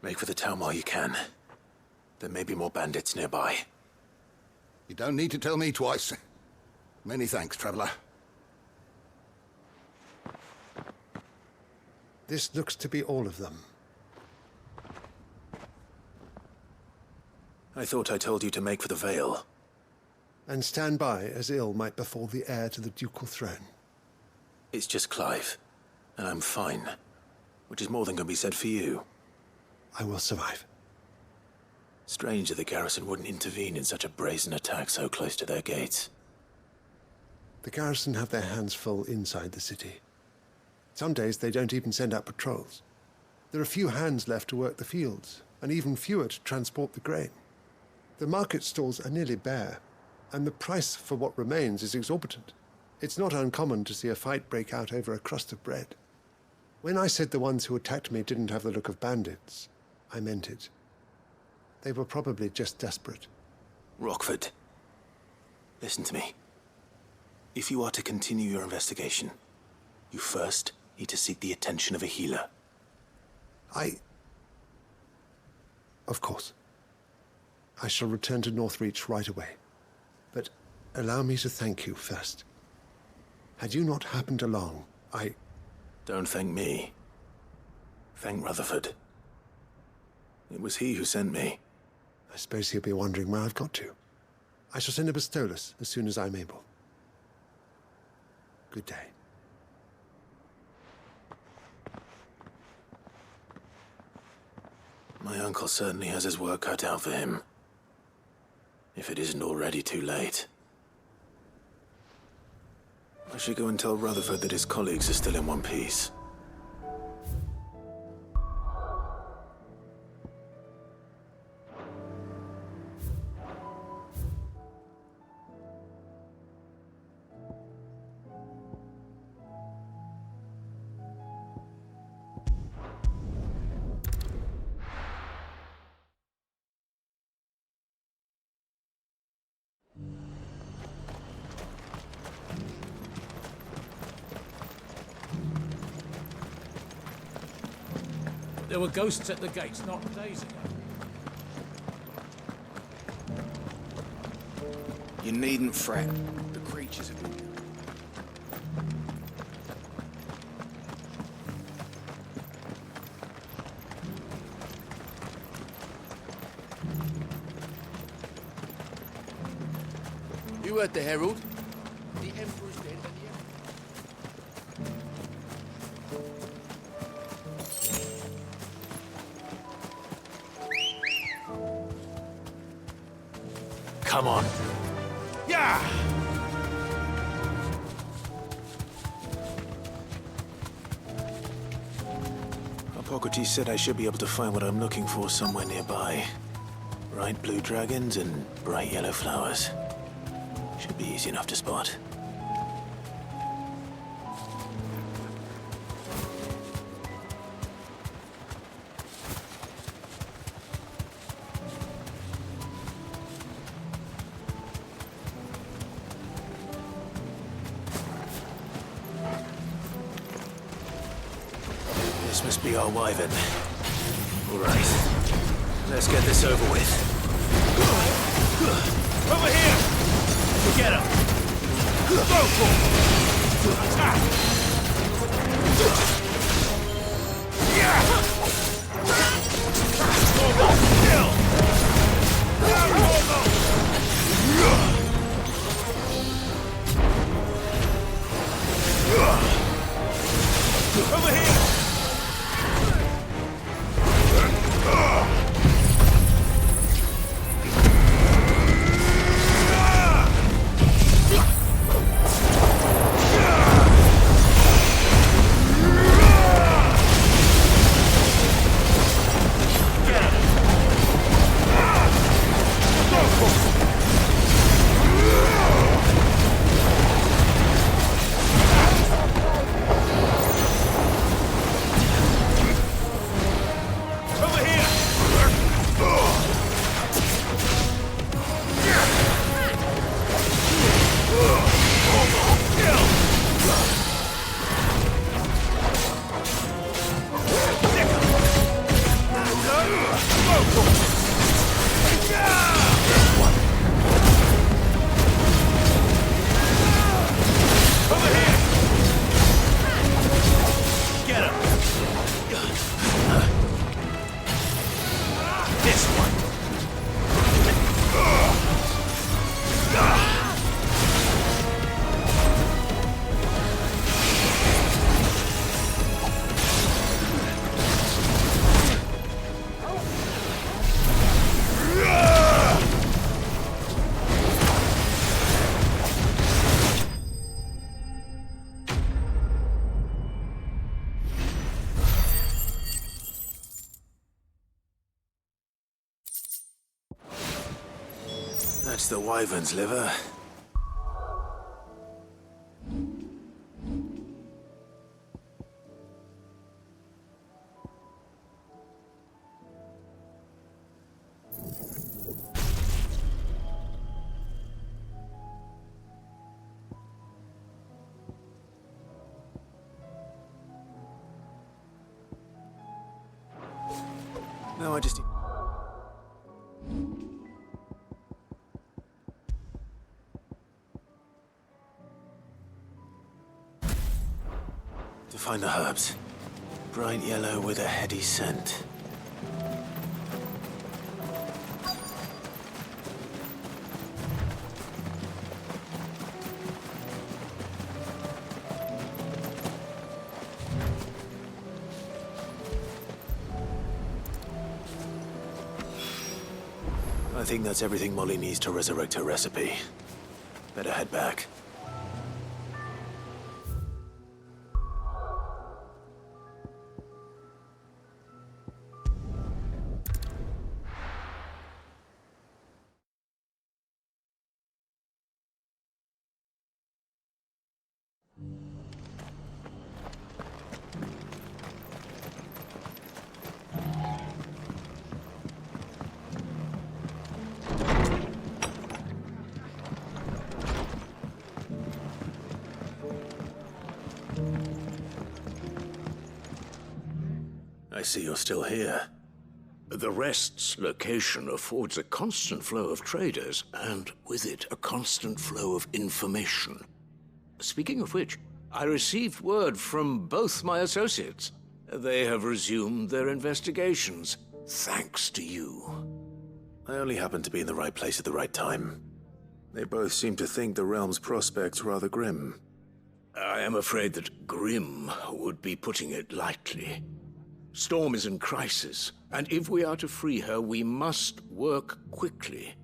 [SPEAKER 6] Make for the town while you can. There may be more bandits nearby.
[SPEAKER 11] You don't need to tell me twice. Many thanks, traveller.
[SPEAKER 20] This looks to be all of them.
[SPEAKER 6] I thought I told you to make for the Vale.
[SPEAKER 20] And stand by as ill might befall the heir to the ducal throne.
[SPEAKER 6] It's just Clive, and I'm fine. Which is more than can be said for you.
[SPEAKER 20] I will survive.
[SPEAKER 6] Strange that the garrison wouldn't intervene in such a brazen attack so close to their gates.
[SPEAKER 20] The garrison have their hands full inside the city. Some days they don't even send out patrols. There are few hands left to work the fields, and even fewer to transport the grain. The market stalls are nearly bare, and the price for what remains is exorbitant. It's not uncommon to see a fight break out over a crust of bread. When I said the ones who attacked me didn't have the look of bandits, I meant it. They were probably just desperate.
[SPEAKER 6] Rockford, listen to me. If you are to continue your investigation, you first need to seek the attention of a healer.
[SPEAKER 20] Of course. I shall return to Northreach right away. But allow me to thank you first. Had you not happened along,
[SPEAKER 6] Don't thank me. Thank Rutherford. It was he who sent me.
[SPEAKER 20] I suppose he'll be wondering where I've got to. I shall send a Bastolus as soon as I'm able. Good day.
[SPEAKER 6] My uncle certainly has his work cut out for him. If it isn't already too late. I should go and tell Rutherford that his colleagues are still in one piece.
[SPEAKER 14] There were ghosts at the gates not days ago.
[SPEAKER 8] You needn't fret. The creatures have been...
[SPEAKER 9] You heard the herald. The Emperor's dead and the
[SPEAKER 6] Come on.
[SPEAKER 9] Yeah!
[SPEAKER 6] Hippocrates said I should be able to find what I'm looking for somewhere nearby. Bright blue dragons and bright yellow flowers. Should be easy enough to spot. This must be our wyvern. All right. Let's get this over with.
[SPEAKER 9] Over here! Get him! Go for it! Attack! Yeah! Kill! Over here!
[SPEAKER 6] It's the wyvern's liver. No, I just... To find the herbs. Bright yellow with a heady scent. I think that's everything Molly needs to resurrect her recipe. Better head back. I see you're still here.
[SPEAKER 17] The Rest's location affords a constant flow of traders, and with it, a constant flow of information. Speaking of which, I received word from both my associates. They have resumed their investigations, thanks to you.
[SPEAKER 6] I only happened to be in the right place at the right time. They both seem to think the realm's prospects rather grim.
[SPEAKER 17] I am afraid that grim would be putting it lightly. Storm is in crisis, and if we are to free her, we must work quickly.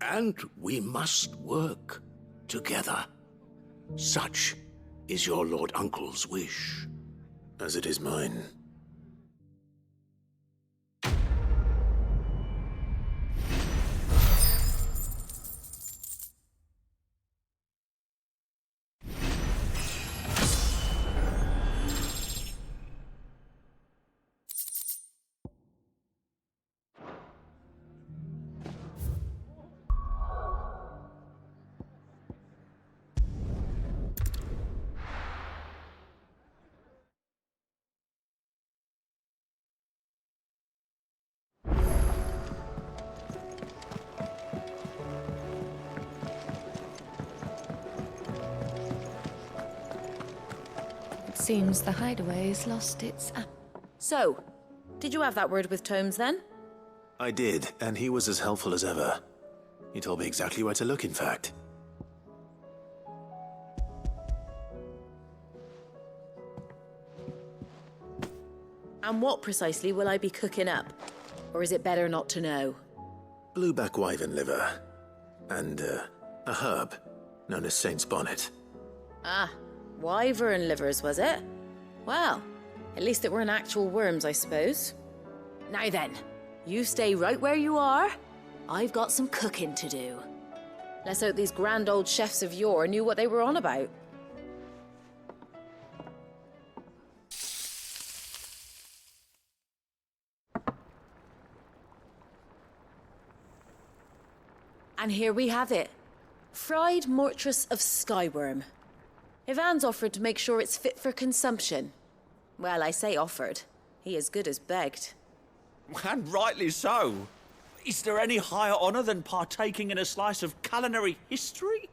[SPEAKER 17] And we must work together. Such is your Lord Uncle's wish.
[SPEAKER 6] As it is mine.
[SPEAKER 3] Seems the hideaway's lost its...
[SPEAKER 7] So, did you have that word with Tomes then?
[SPEAKER 6] I did, and he was as helpful as ever. He told me exactly where to look, in fact.
[SPEAKER 7] And what precisely will I be cooking up? Or is it better not to know?
[SPEAKER 6] Blueback wyvern liver. And, a herb known as Saint's Bonnet.
[SPEAKER 7] Ah, wyvern livers, was it? Well, at least it weren't actual worms, I suppose. Now then, you stay right where you are. I've got some cooking to do. Let's hope these grand old chefs of yore knew what they were on about. And here we have it. Fried mortress of skyworm. Ivan's offered to make sure it's fit for consumption. Well, I say offered. He as good as begged.
[SPEAKER 5] And rightly so. Is there any higher honor than partaking in a slice of culinary history?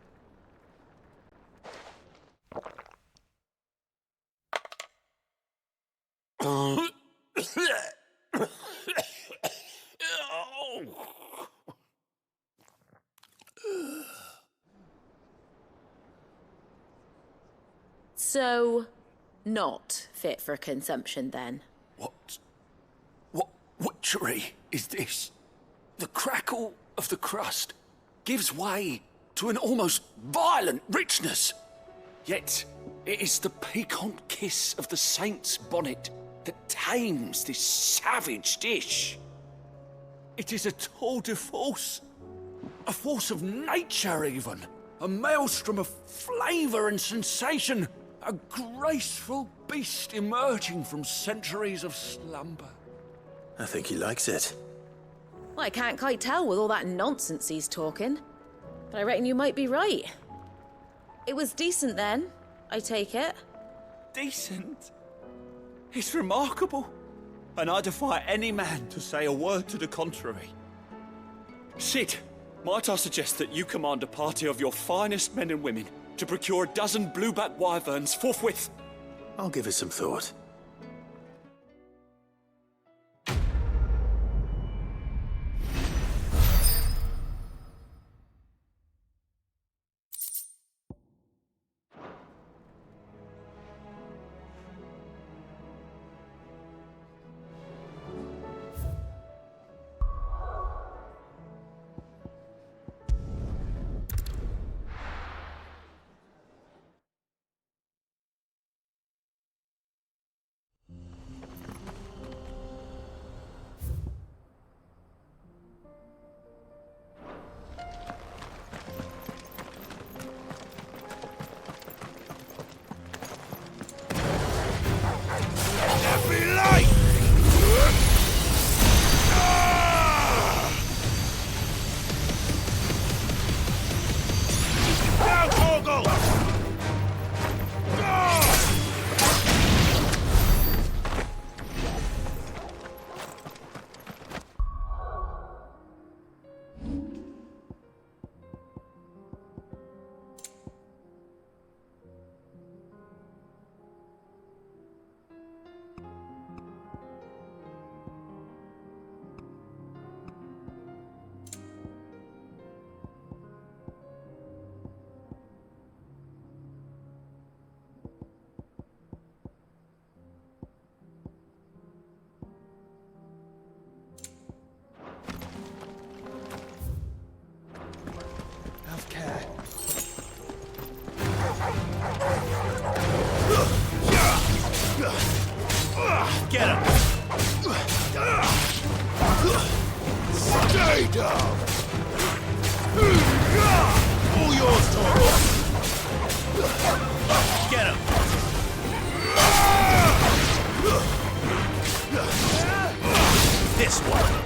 [SPEAKER 7] So, not fit for consumption then?
[SPEAKER 5] What witchery is this? The crackle of the crust gives way to an almost violent richness. Yet, it is the piquant kiss of the saint's bonnet that tames this savage dish. It is a tour de force, A force of nature, even. A maelstrom of flavour and sensation. A graceful beast emerging from centuries of slumber.
[SPEAKER 6] I think he likes it.
[SPEAKER 7] Well, I can't quite tell with all that nonsense he's talking. But I reckon you might be right. It was decent then, I take it.
[SPEAKER 5] Decent? It's remarkable. And I defy any man to say a word to the contrary. Sid, might I suggest that you command a party of your finest men and women to procure a dozen blueback wyverns forthwith?
[SPEAKER 6] I'll give it some thought.
[SPEAKER 9] Get him! Stay down! All yours, Toro! Get him! This one!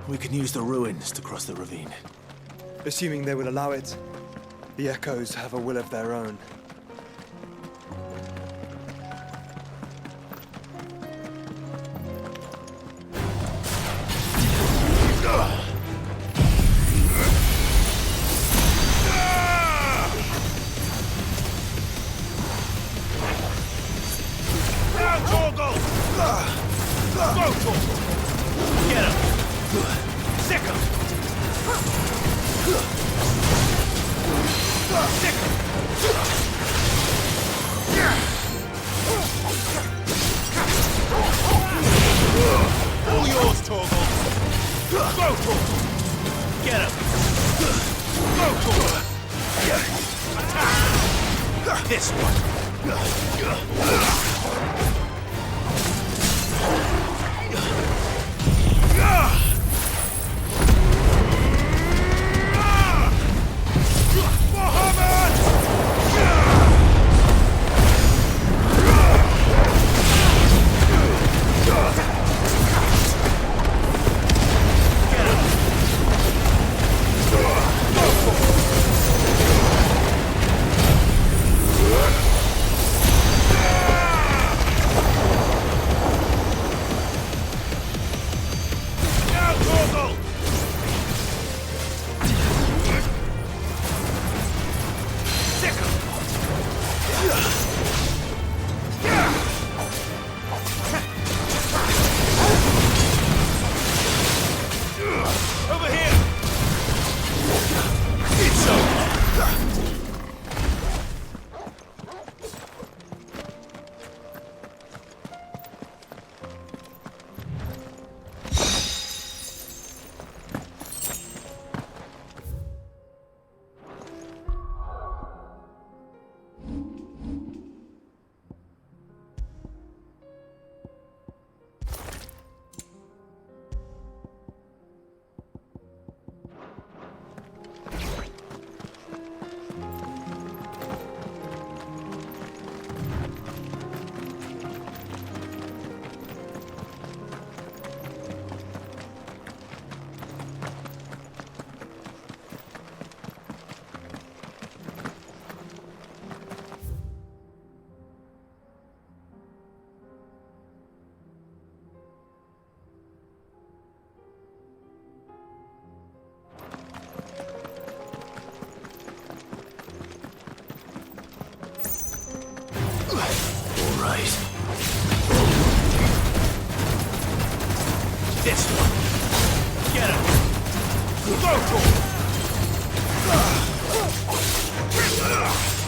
[SPEAKER 6] We can use the ruins to cross the ravine.
[SPEAKER 1] Assuming they will allow it. The Echoes have a will of their own.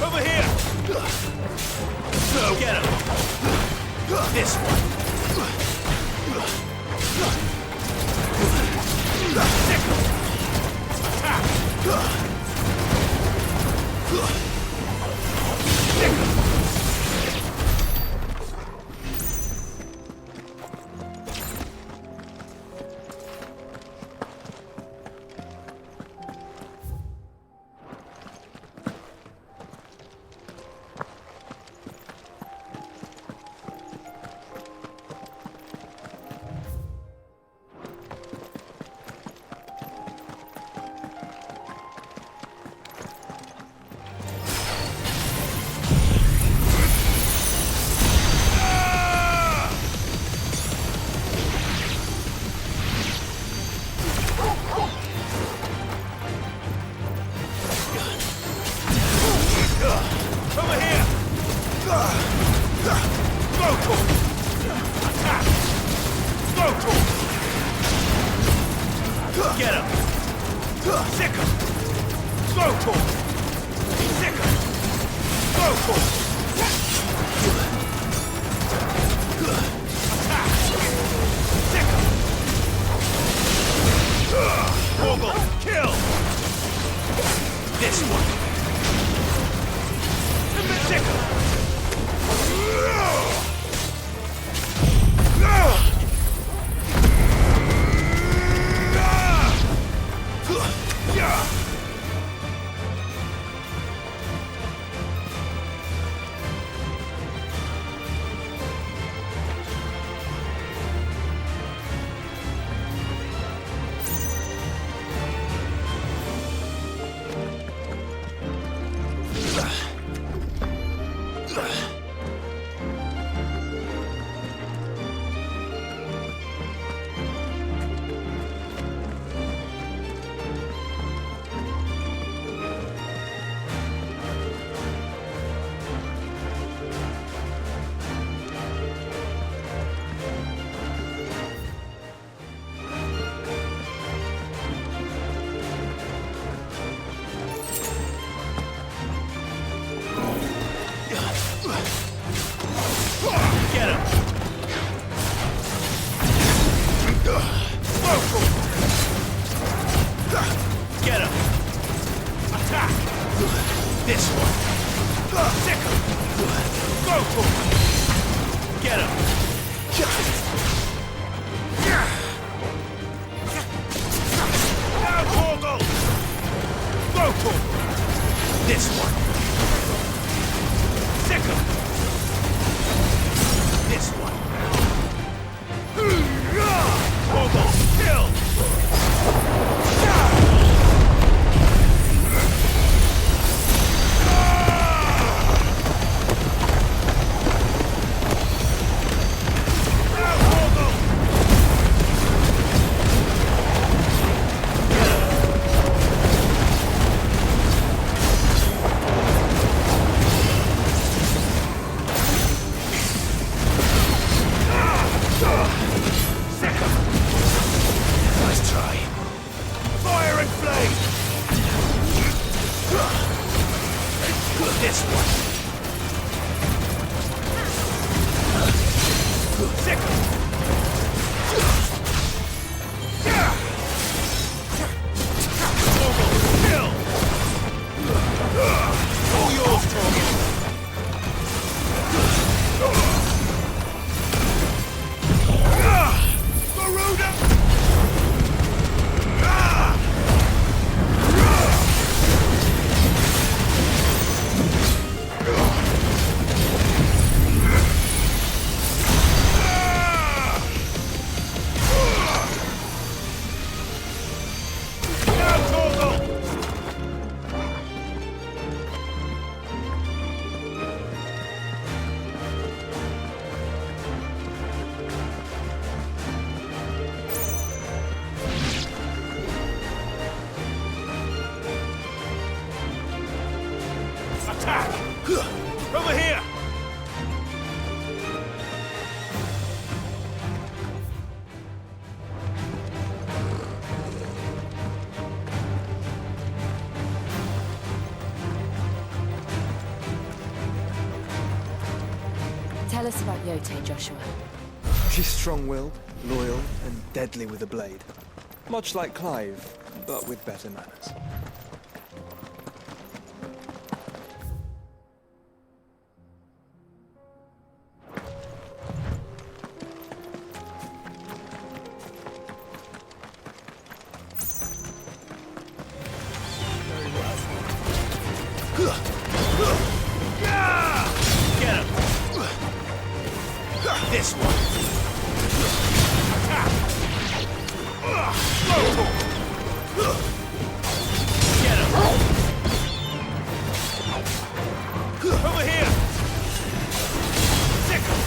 [SPEAKER 9] Over here! No, get him! This one! Attack! Get him! Sick him! Go for it! Sick him! Go for it! Attack! Sick him! Vogel, kill! This one! Sick him! Get him! Get him! Attack! This one! Sick him! Go for it! Get him! Now, Vogel! Go for it! This one! Sick him! This one! Vogel, kill! This one. Sick him. Kill. All yours, Torgen. Garuda. Attack! Over here!
[SPEAKER 7] us about Yote, Joshua.
[SPEAKER 1] She's strong-willed, loyal, and deadly with a blade. Much like Clive, but with better manners.
[SPEAKER 9] Get him! This one! Attack! Get him! Over here! Sick him!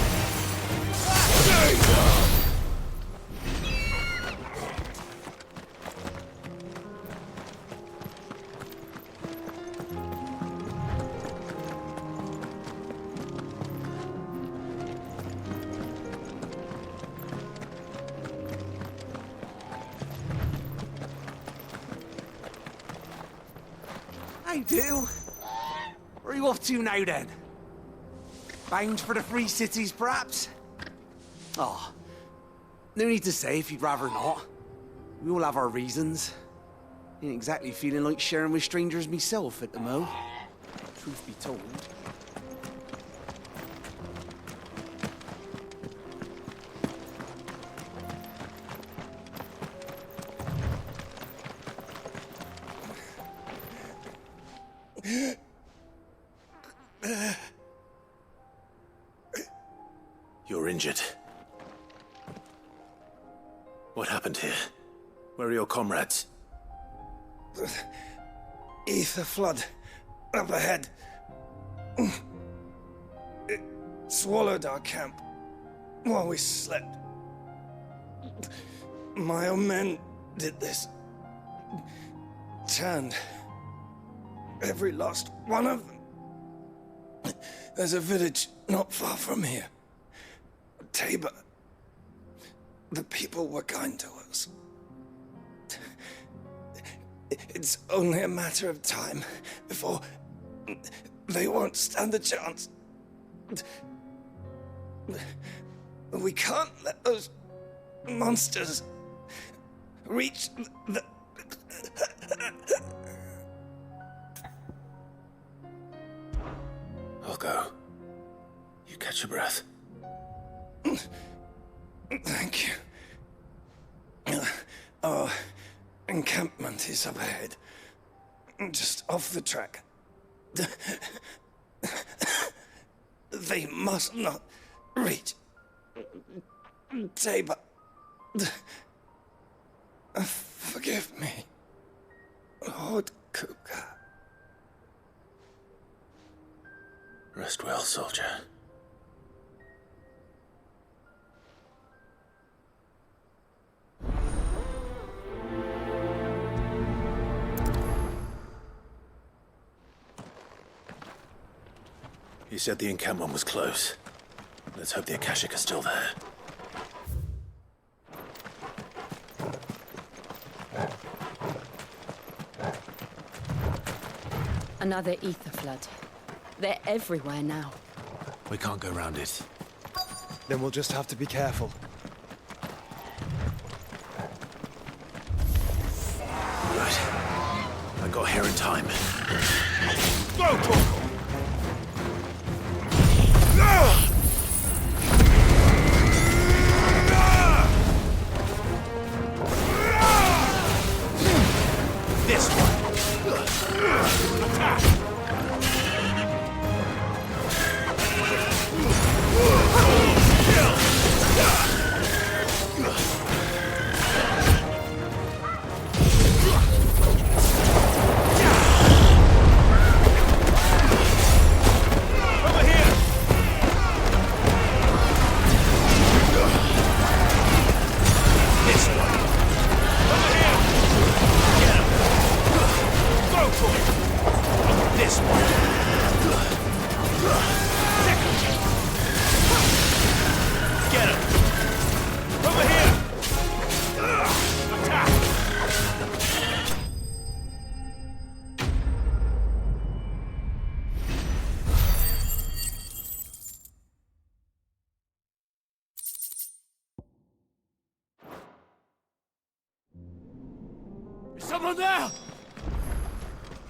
[SPEAKER 10] Hey, do. Where are you off to now, then? Bound for the Free Cities, perhaps? Oh, no need to say if you'd rather not. We all have our reasons. Ain't exactly feeling like sharing with strangers myself at the mo. Truth be told.
[SPEAKER 6] You're injured. What happened here? Where are your comrades?
[SPEAKER 9] Ether flood. Up ahead. It swallowed our camp while we slept. My own men did this. Turned every last one of them. There's a village not far from here. Tabor. The people were kind to us. It's only a matter of time before they won't stand a chance. We can't let those monsters reach the...
[SPEAKER 6] I'll go. You catch your breath.
[SPEAKER 9] Thank you. Our encampment is up ahead. Just off the track. They must not reach Tabor. Forgive me, Lord Kuka.
[SPEAKER 6] Rest well, soldier. You said the encampment was close. Let's hope the Akashic are still there.
[SPEAKER 13] Another ether flood. They're everywhere now.
[SPEAKER 8] We can't go round it.
[SPEAKER 1] Then we'll just have to be careful.
[SPEAKER 6] Right. I got here in time.
[SPEAKER 9] Go, Torko! This one! Attack!
[SPEAKER 5] someone there?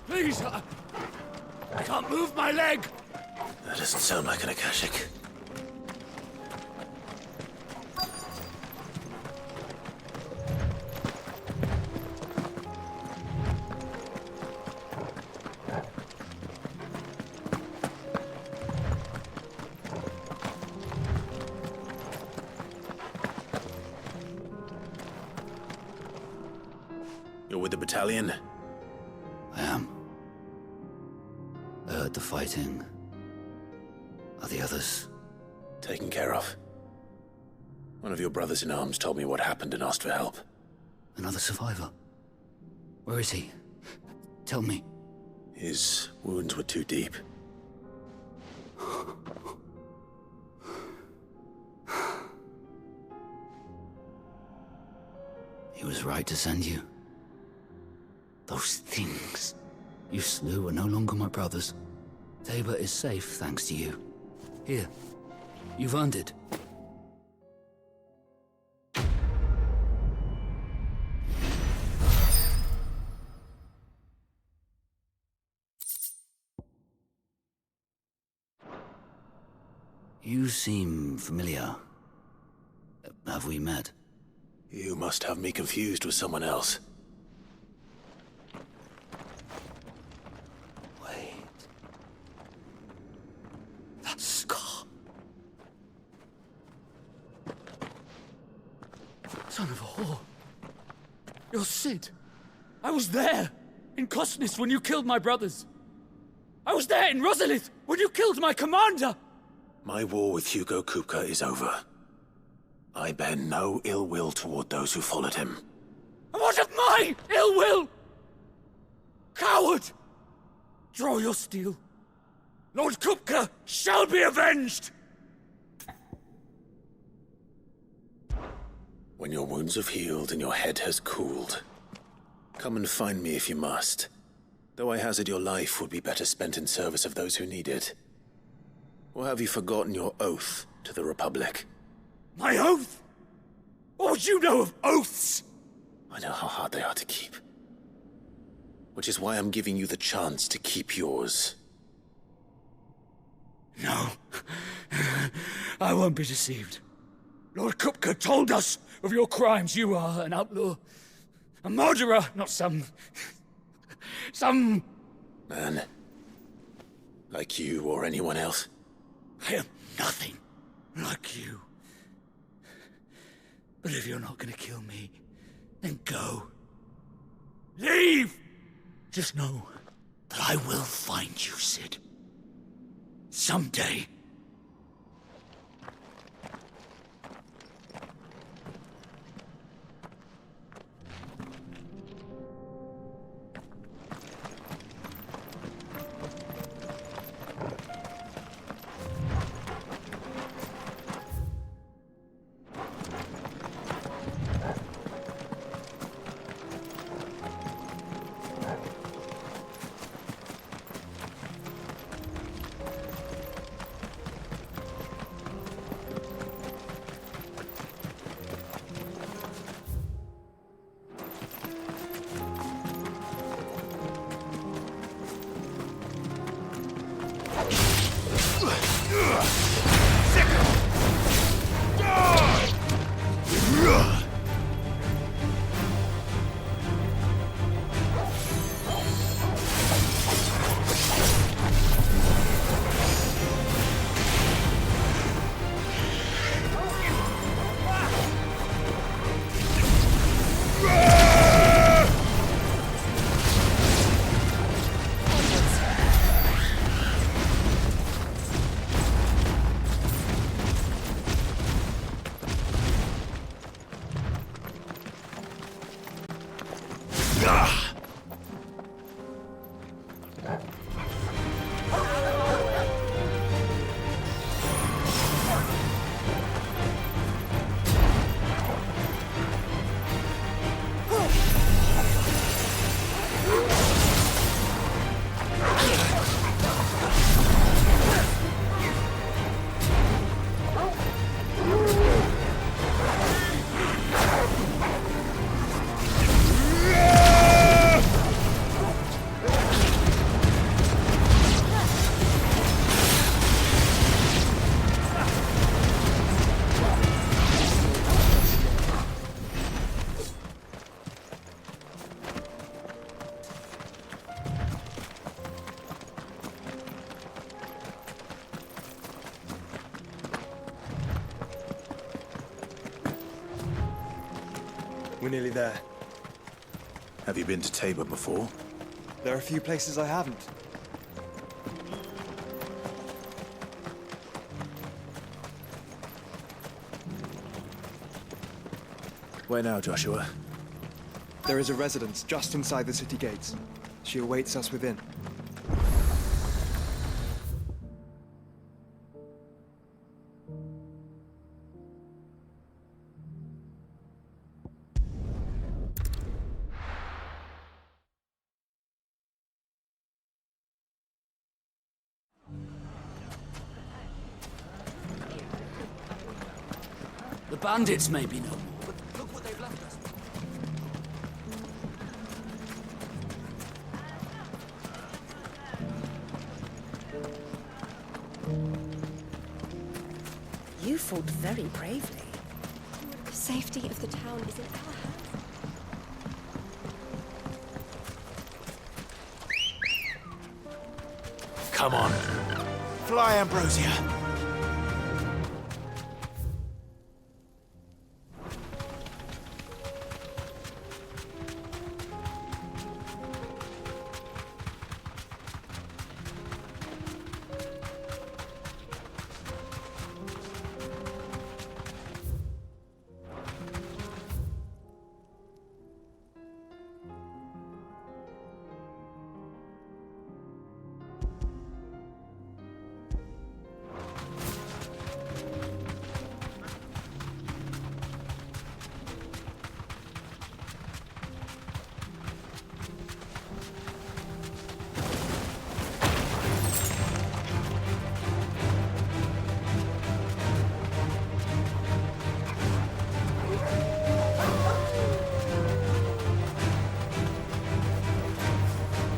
[SPEAKER 5] Please, I can't move my leg.
[SPEAKER 6] That doesn't sound like an Akashic. You're with the battalion?
[SPEAKER 15] I am. I heard the fighting. Are the others?
[SPEAKER 6] Taken care of. One of your brothers in arms told me what happened and asked for help.
[SPEAKER 15] Another survivor? Where is he? Tell me.
[SPEAKER 6] His wounds were too deep.
[SPEAKER 15] He was right to send you. Those things you slew are no longer my brothers. Tabor is safe thanks to you. Here, you've earned it. You seem familiar. Have we met?
[SPEAKER 6] You must have me confused with someone else.
[SPEAKER 15] Wait. That scar.
[SPEAKER 5] Son of a whore. You're Sid. I was there in Cosnis when you killed my brothers. I was there in Rosalith when you killed my commander.
[SPEAKER 6] My war with Hugo Kupka is over. I bear no ill will toward those who followed him.
[SPEAKER 5] And what of my ill will? Coward! Draw your steel. Lord Kupka shall be avenged!
[SPEAKER 6] When your wounds have healed and your head has cooled, come and find me if you must. Though I hazard your life would be better spent in service of those who need it. Or have you forgotten your oath to the Republic?
[SPEAKER 5] My oath? What would you know of oaths?
[SPEAKER 6] I know how hard they are to keep. Which is why I'm giving you the chance to keep yours.
[SPEAKER 5] No. I won't be deceived. Lord Kupka told us of your crimes. You are an outlaw. A murderer, not some
[SPEAKER 6] man. Like you or anyone else.
[SPEAKER 5] I am nothing like you. But if you're not gonna kill me, then go. Leave! Just know that I will find you, Sid. Someday.
[SPEAKER 1] We're nearly there.
[SPEAKER 6] Have you been to Tabor before?
[SPEAKER 1] There are a few places I haven't.
[SPEAKER 6] Where now, Joshua?
[SPEAKER 1] There is a residence just inside the city gates. She awaits us within.
[SPEAKER 15] The bandits may be no more, but look what they've left us.
[SPEAKER 7] You fought very bravely.
[SPEAKER 2] The safety of the town is in our hands.
[SPEAKER 8] Come on. Fly, Ambrosia.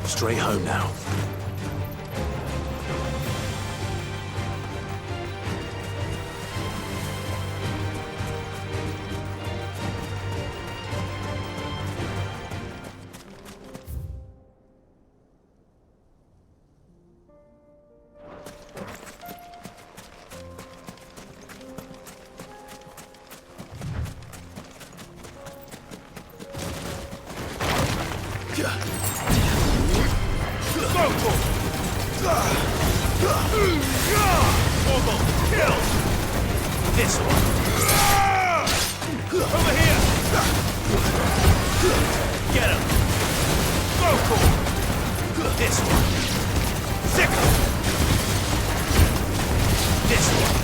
[SPEAKER 6] Straight home now.
[SPEAKER 22] This one. Over here. Get him. Vocal. This one. Sick. This one.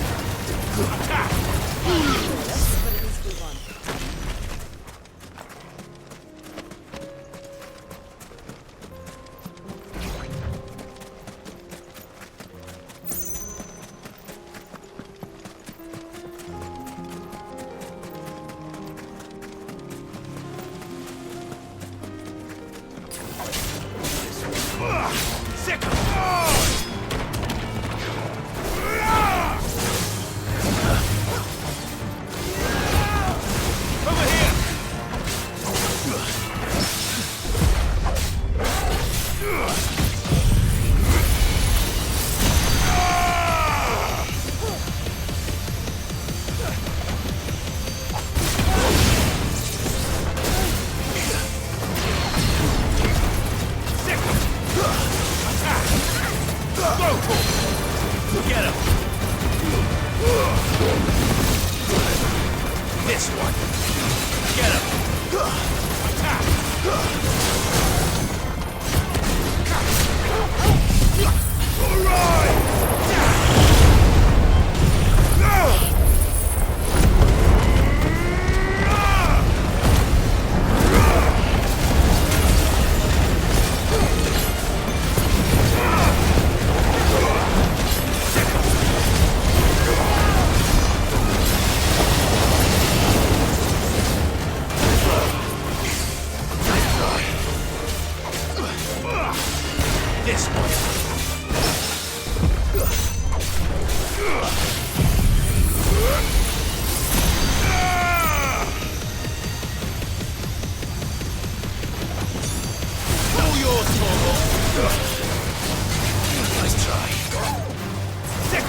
[SPEAKER 22] Attack. Get him! This one! Get him! Attack! All right! This one. All yours, Torgal. Nice try. Sick.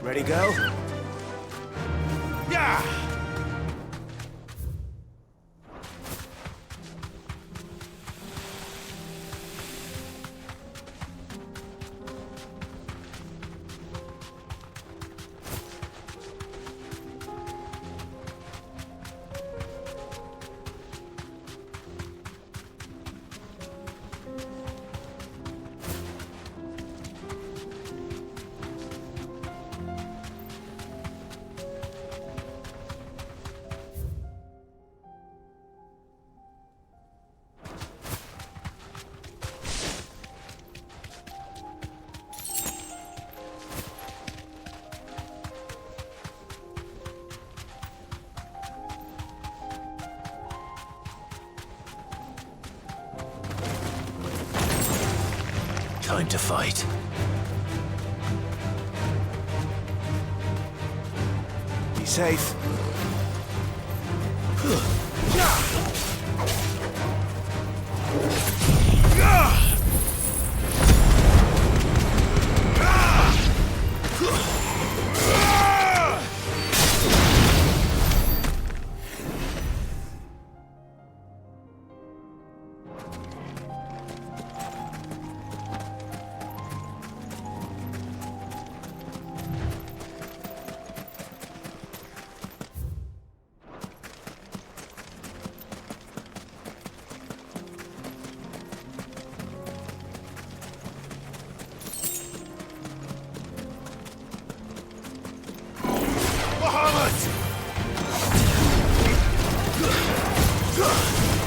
[SPEAKER 1] Ready, go?
[SPEAKER 22] Yeah!
[SPEAKER 21] Time to fight.
[SPEAKER 1] Be safe.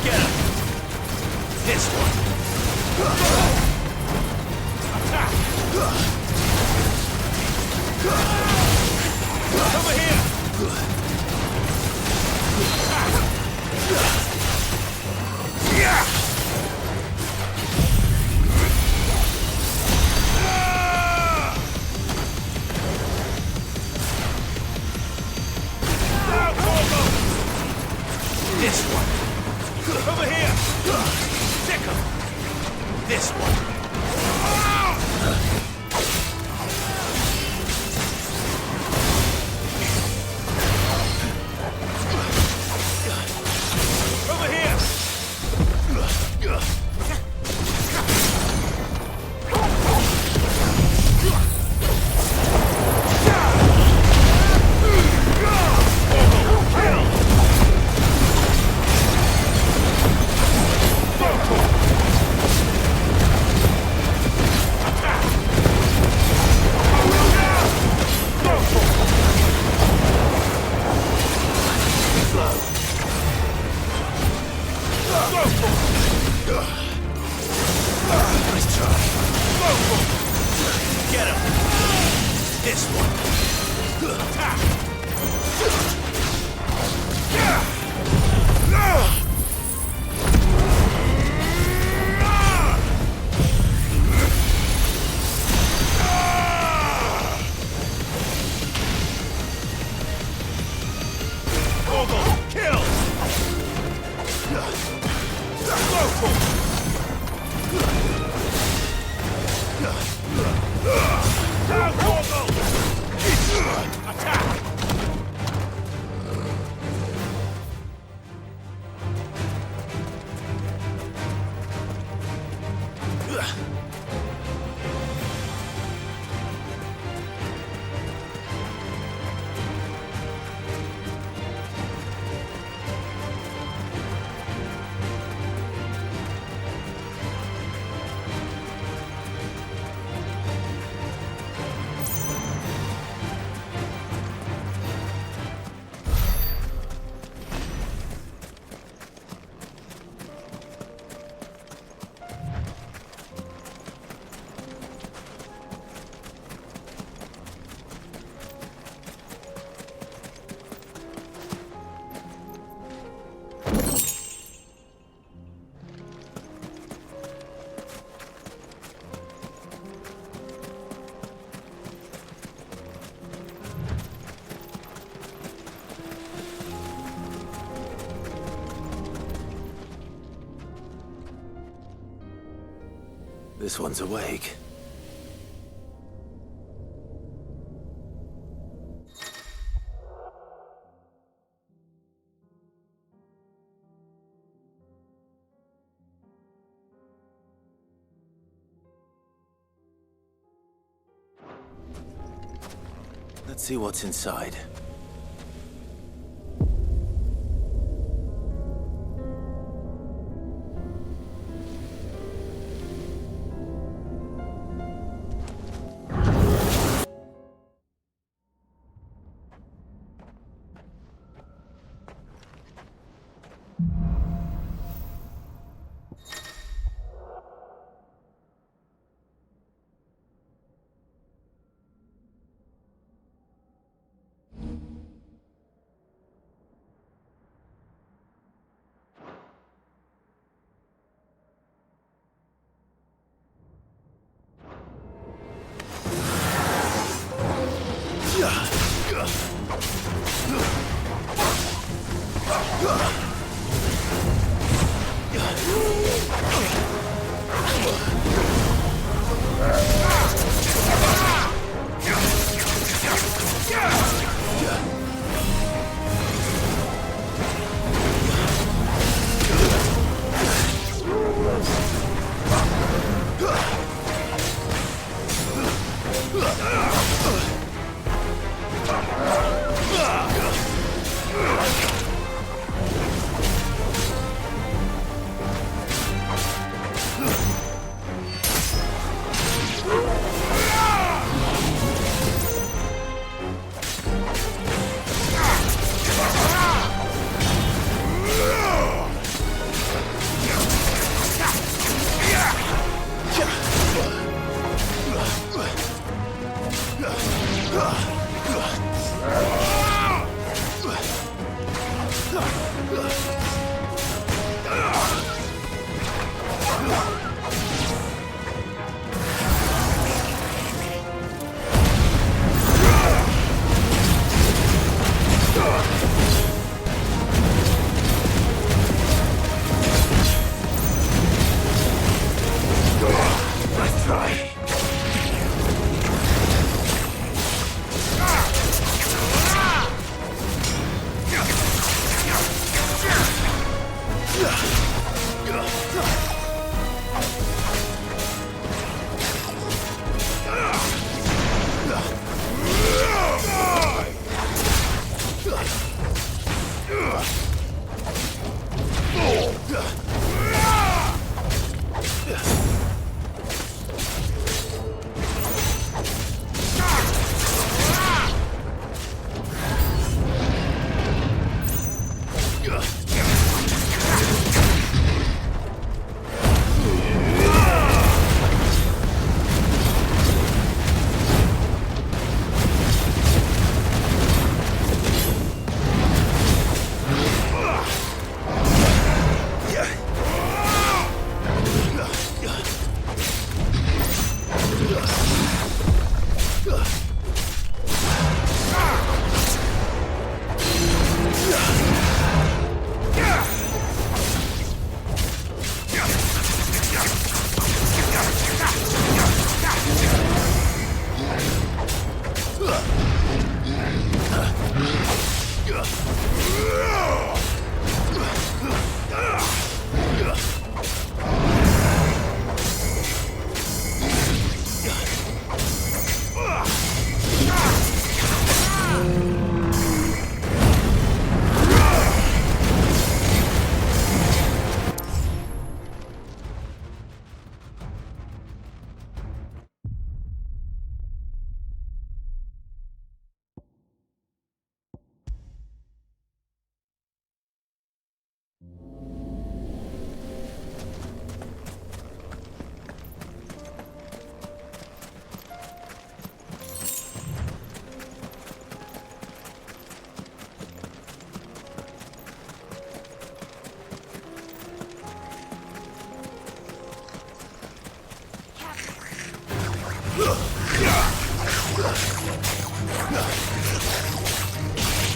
[SPEAKER 22] Get him! This one! Attack! Over here! Yeah! This one! Over here! Stick him! This one! Over here! Nice try. Get him! This one! Attack! Kill! Attack!
[SPEAKER 6] This one's awake. Let's see what's inside.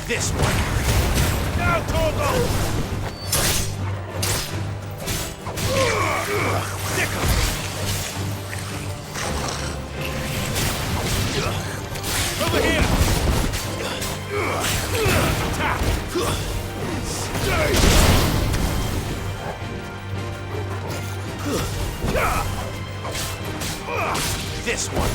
[SPEAKER 22] This one. Now, Torgo! Stick 'em! Over here! Attack! Stay! This one.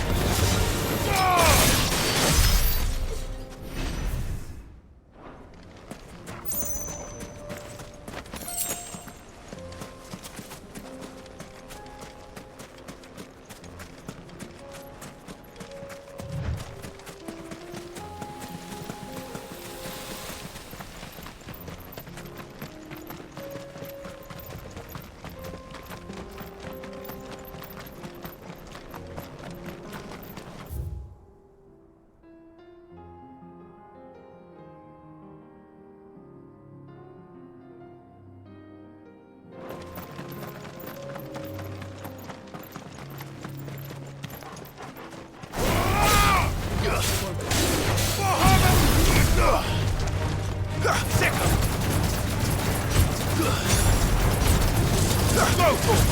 [SPEAKER 22] Go for it!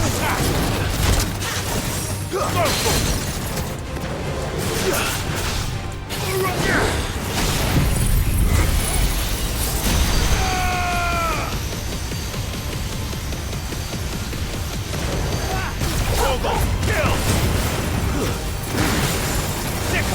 [SPEAKER 22] Attack! Go for it! Hold on! Kill! Sick!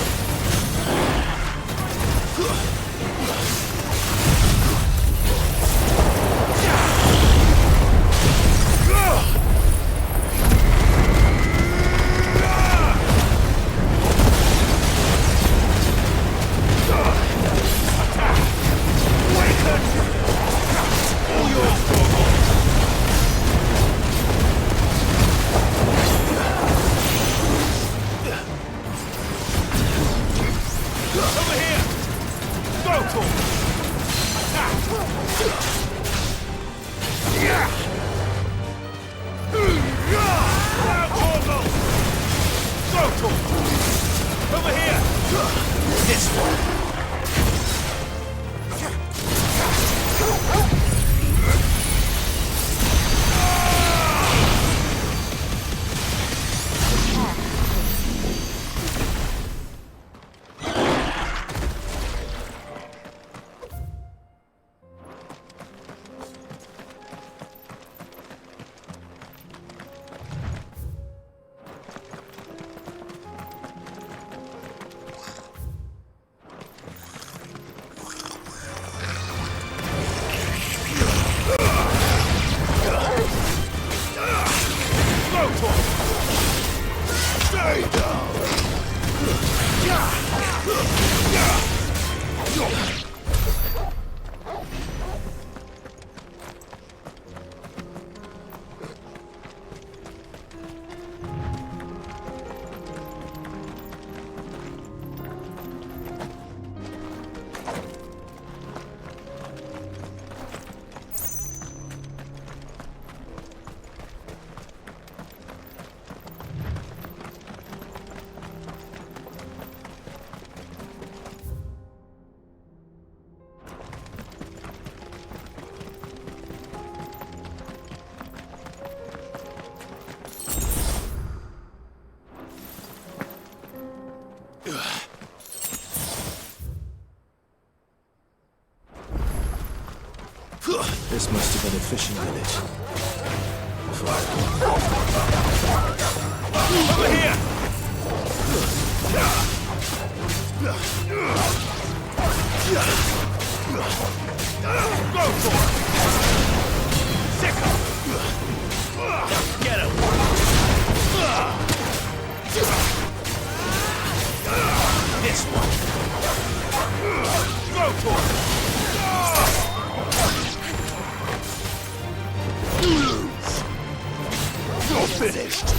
[SPEAKER 22] Over here! Go to him! Attack! Yeah! Now, Torgal! Go to him! Over here! This one! Stay down!
[SPEAKER 21] This must have been a fishing village.
[SPEAKER 22] Over here! Go for it! Sick him! Get him! This one! Go for it! You're finished!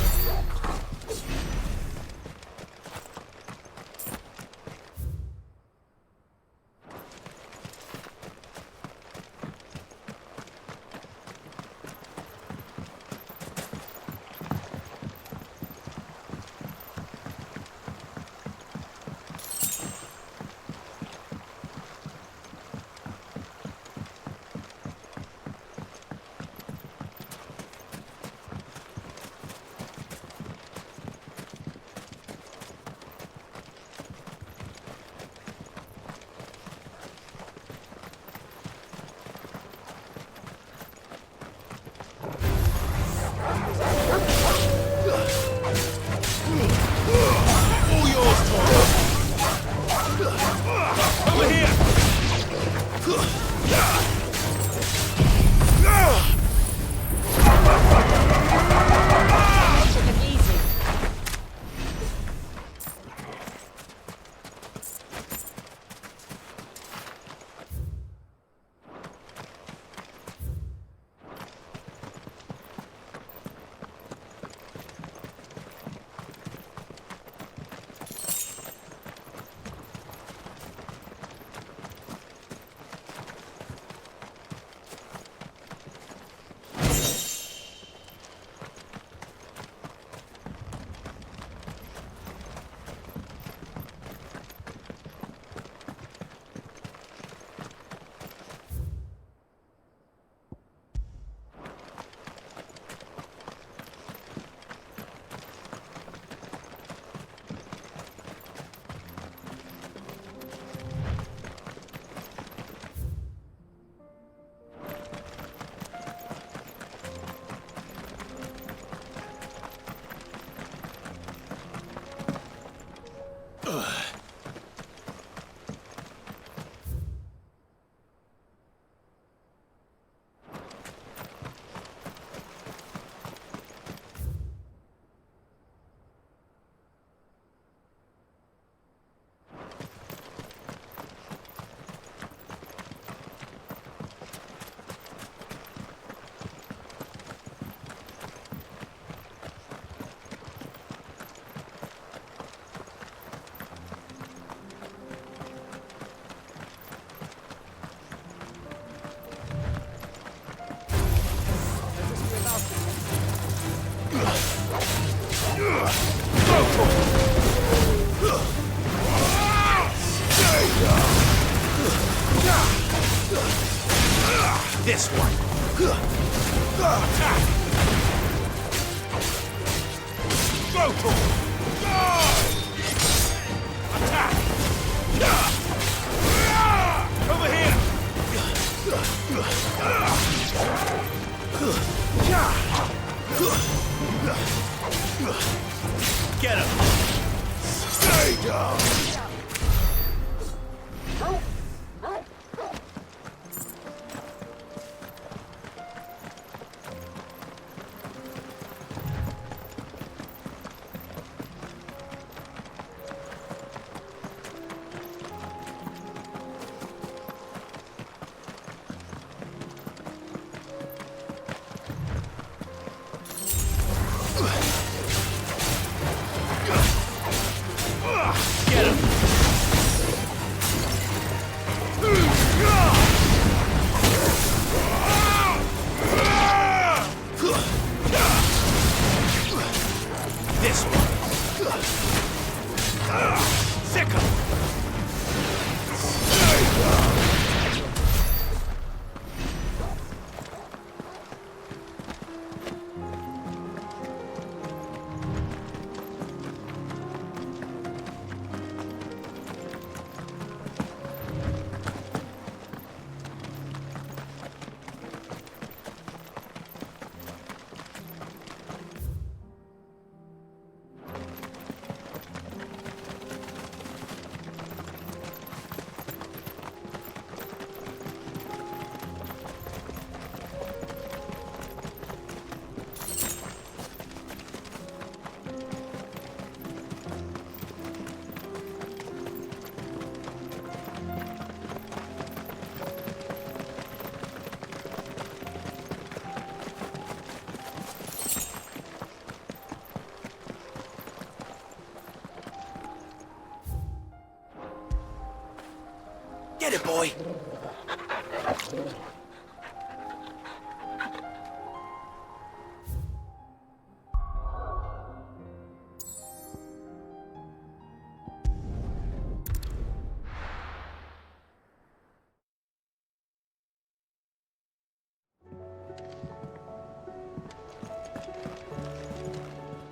[SPEAKER 22] This one. Attack. Go for it. Attack. Over here. Get him. Stay down. Get him! This one. Sick him!
[SPEAKER 10] Get it, boy!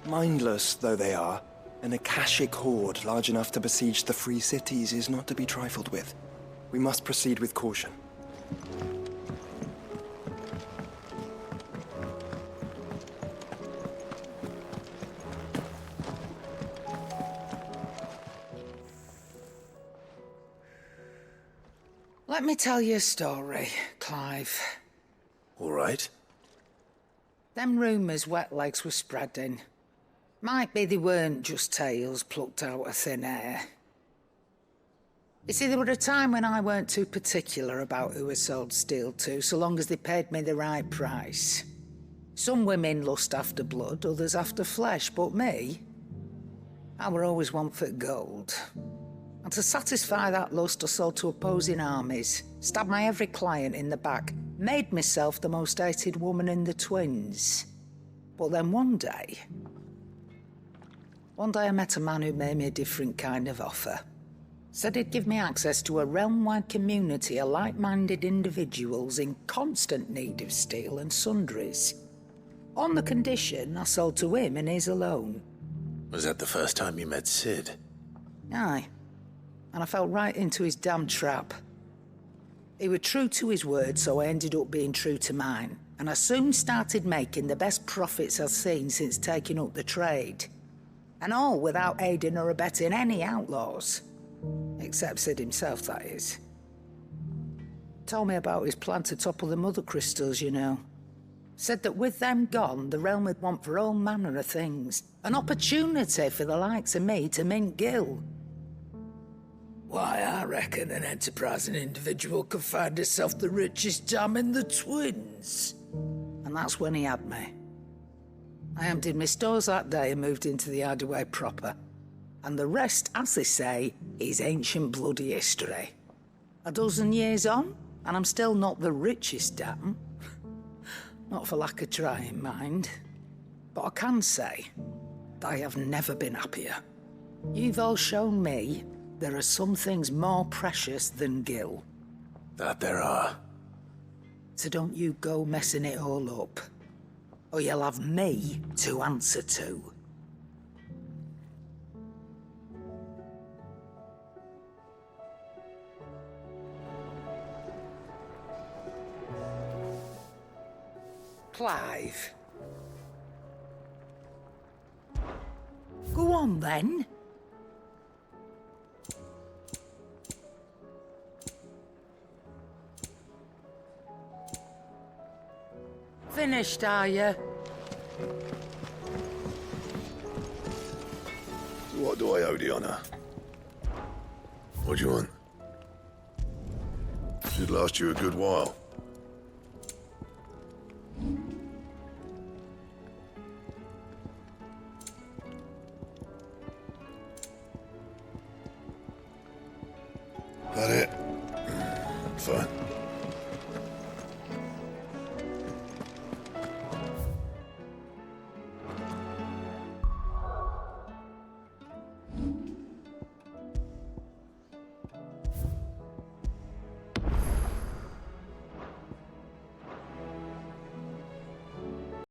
[SPEAKER 1] Mindless though they are, an Akashic horde large enough to besiege the Free Cities is not to be trifled with. We must proceed with caution.
[SPEAKER 12] Let me tell you a story, Clive.
[SPEAKER 6] All right.
[SPEAKER 12] Them rumours Wetlegs were spreading. Might be they weren't just tales plucked out of thin air. You see, there were a time when I weren't too particular about who I sold steel to, so long as they paid me the right price. Some women lust after blood, others after flesh, but me, I were always one for gold. And to satisfy that lust, I sold to opposing armies, stabbed my every client in the back, made myself the most hated woman in the twins. But then one day I met a man who made me a different kind of offer. Said he'd give me access to a realm-wide community of like-minded individuals in constant need of steel and sundries. On the condition I sold to him and his alone.
[SPEAKER 6] Was that the first time you met Sid?
[SPEAKER 12] Aye. And I fell right into his damn trap. He was true to his word, so I ended up being true to mine. And I soon started making the best profits I've seen since taking up the trade. And all without aiding or abetting any outlaws. Except Sid himself, that is. Told me about his plan to topple the mother crystals, you know. Said that with them gone, the realm would want for all manner of things. An opportunity for the likes of me to mint gil. Why, I reckon an enterprising individual could find himself the richest dam in the twins. And that's when he had me. I emptied my stores that day and moved into the Hideaway proper. And the rest, as they say, is ancient bloody history. A dozen years on, and I'm still not the richest dam. Not for lack of trying, mind. But I can say that I have never been happier. You've all shown me there are some things more precious than gil.
[SPEAKER 6] That there are.
[SPEAKER 12] So don't you go messing it all up. Or you'll have me to answer to. Clive. Go on then. Finished, are you?
[SPEAKER 4] What do I owe the honor? What do you want? Should last you a good while. That it? Fine.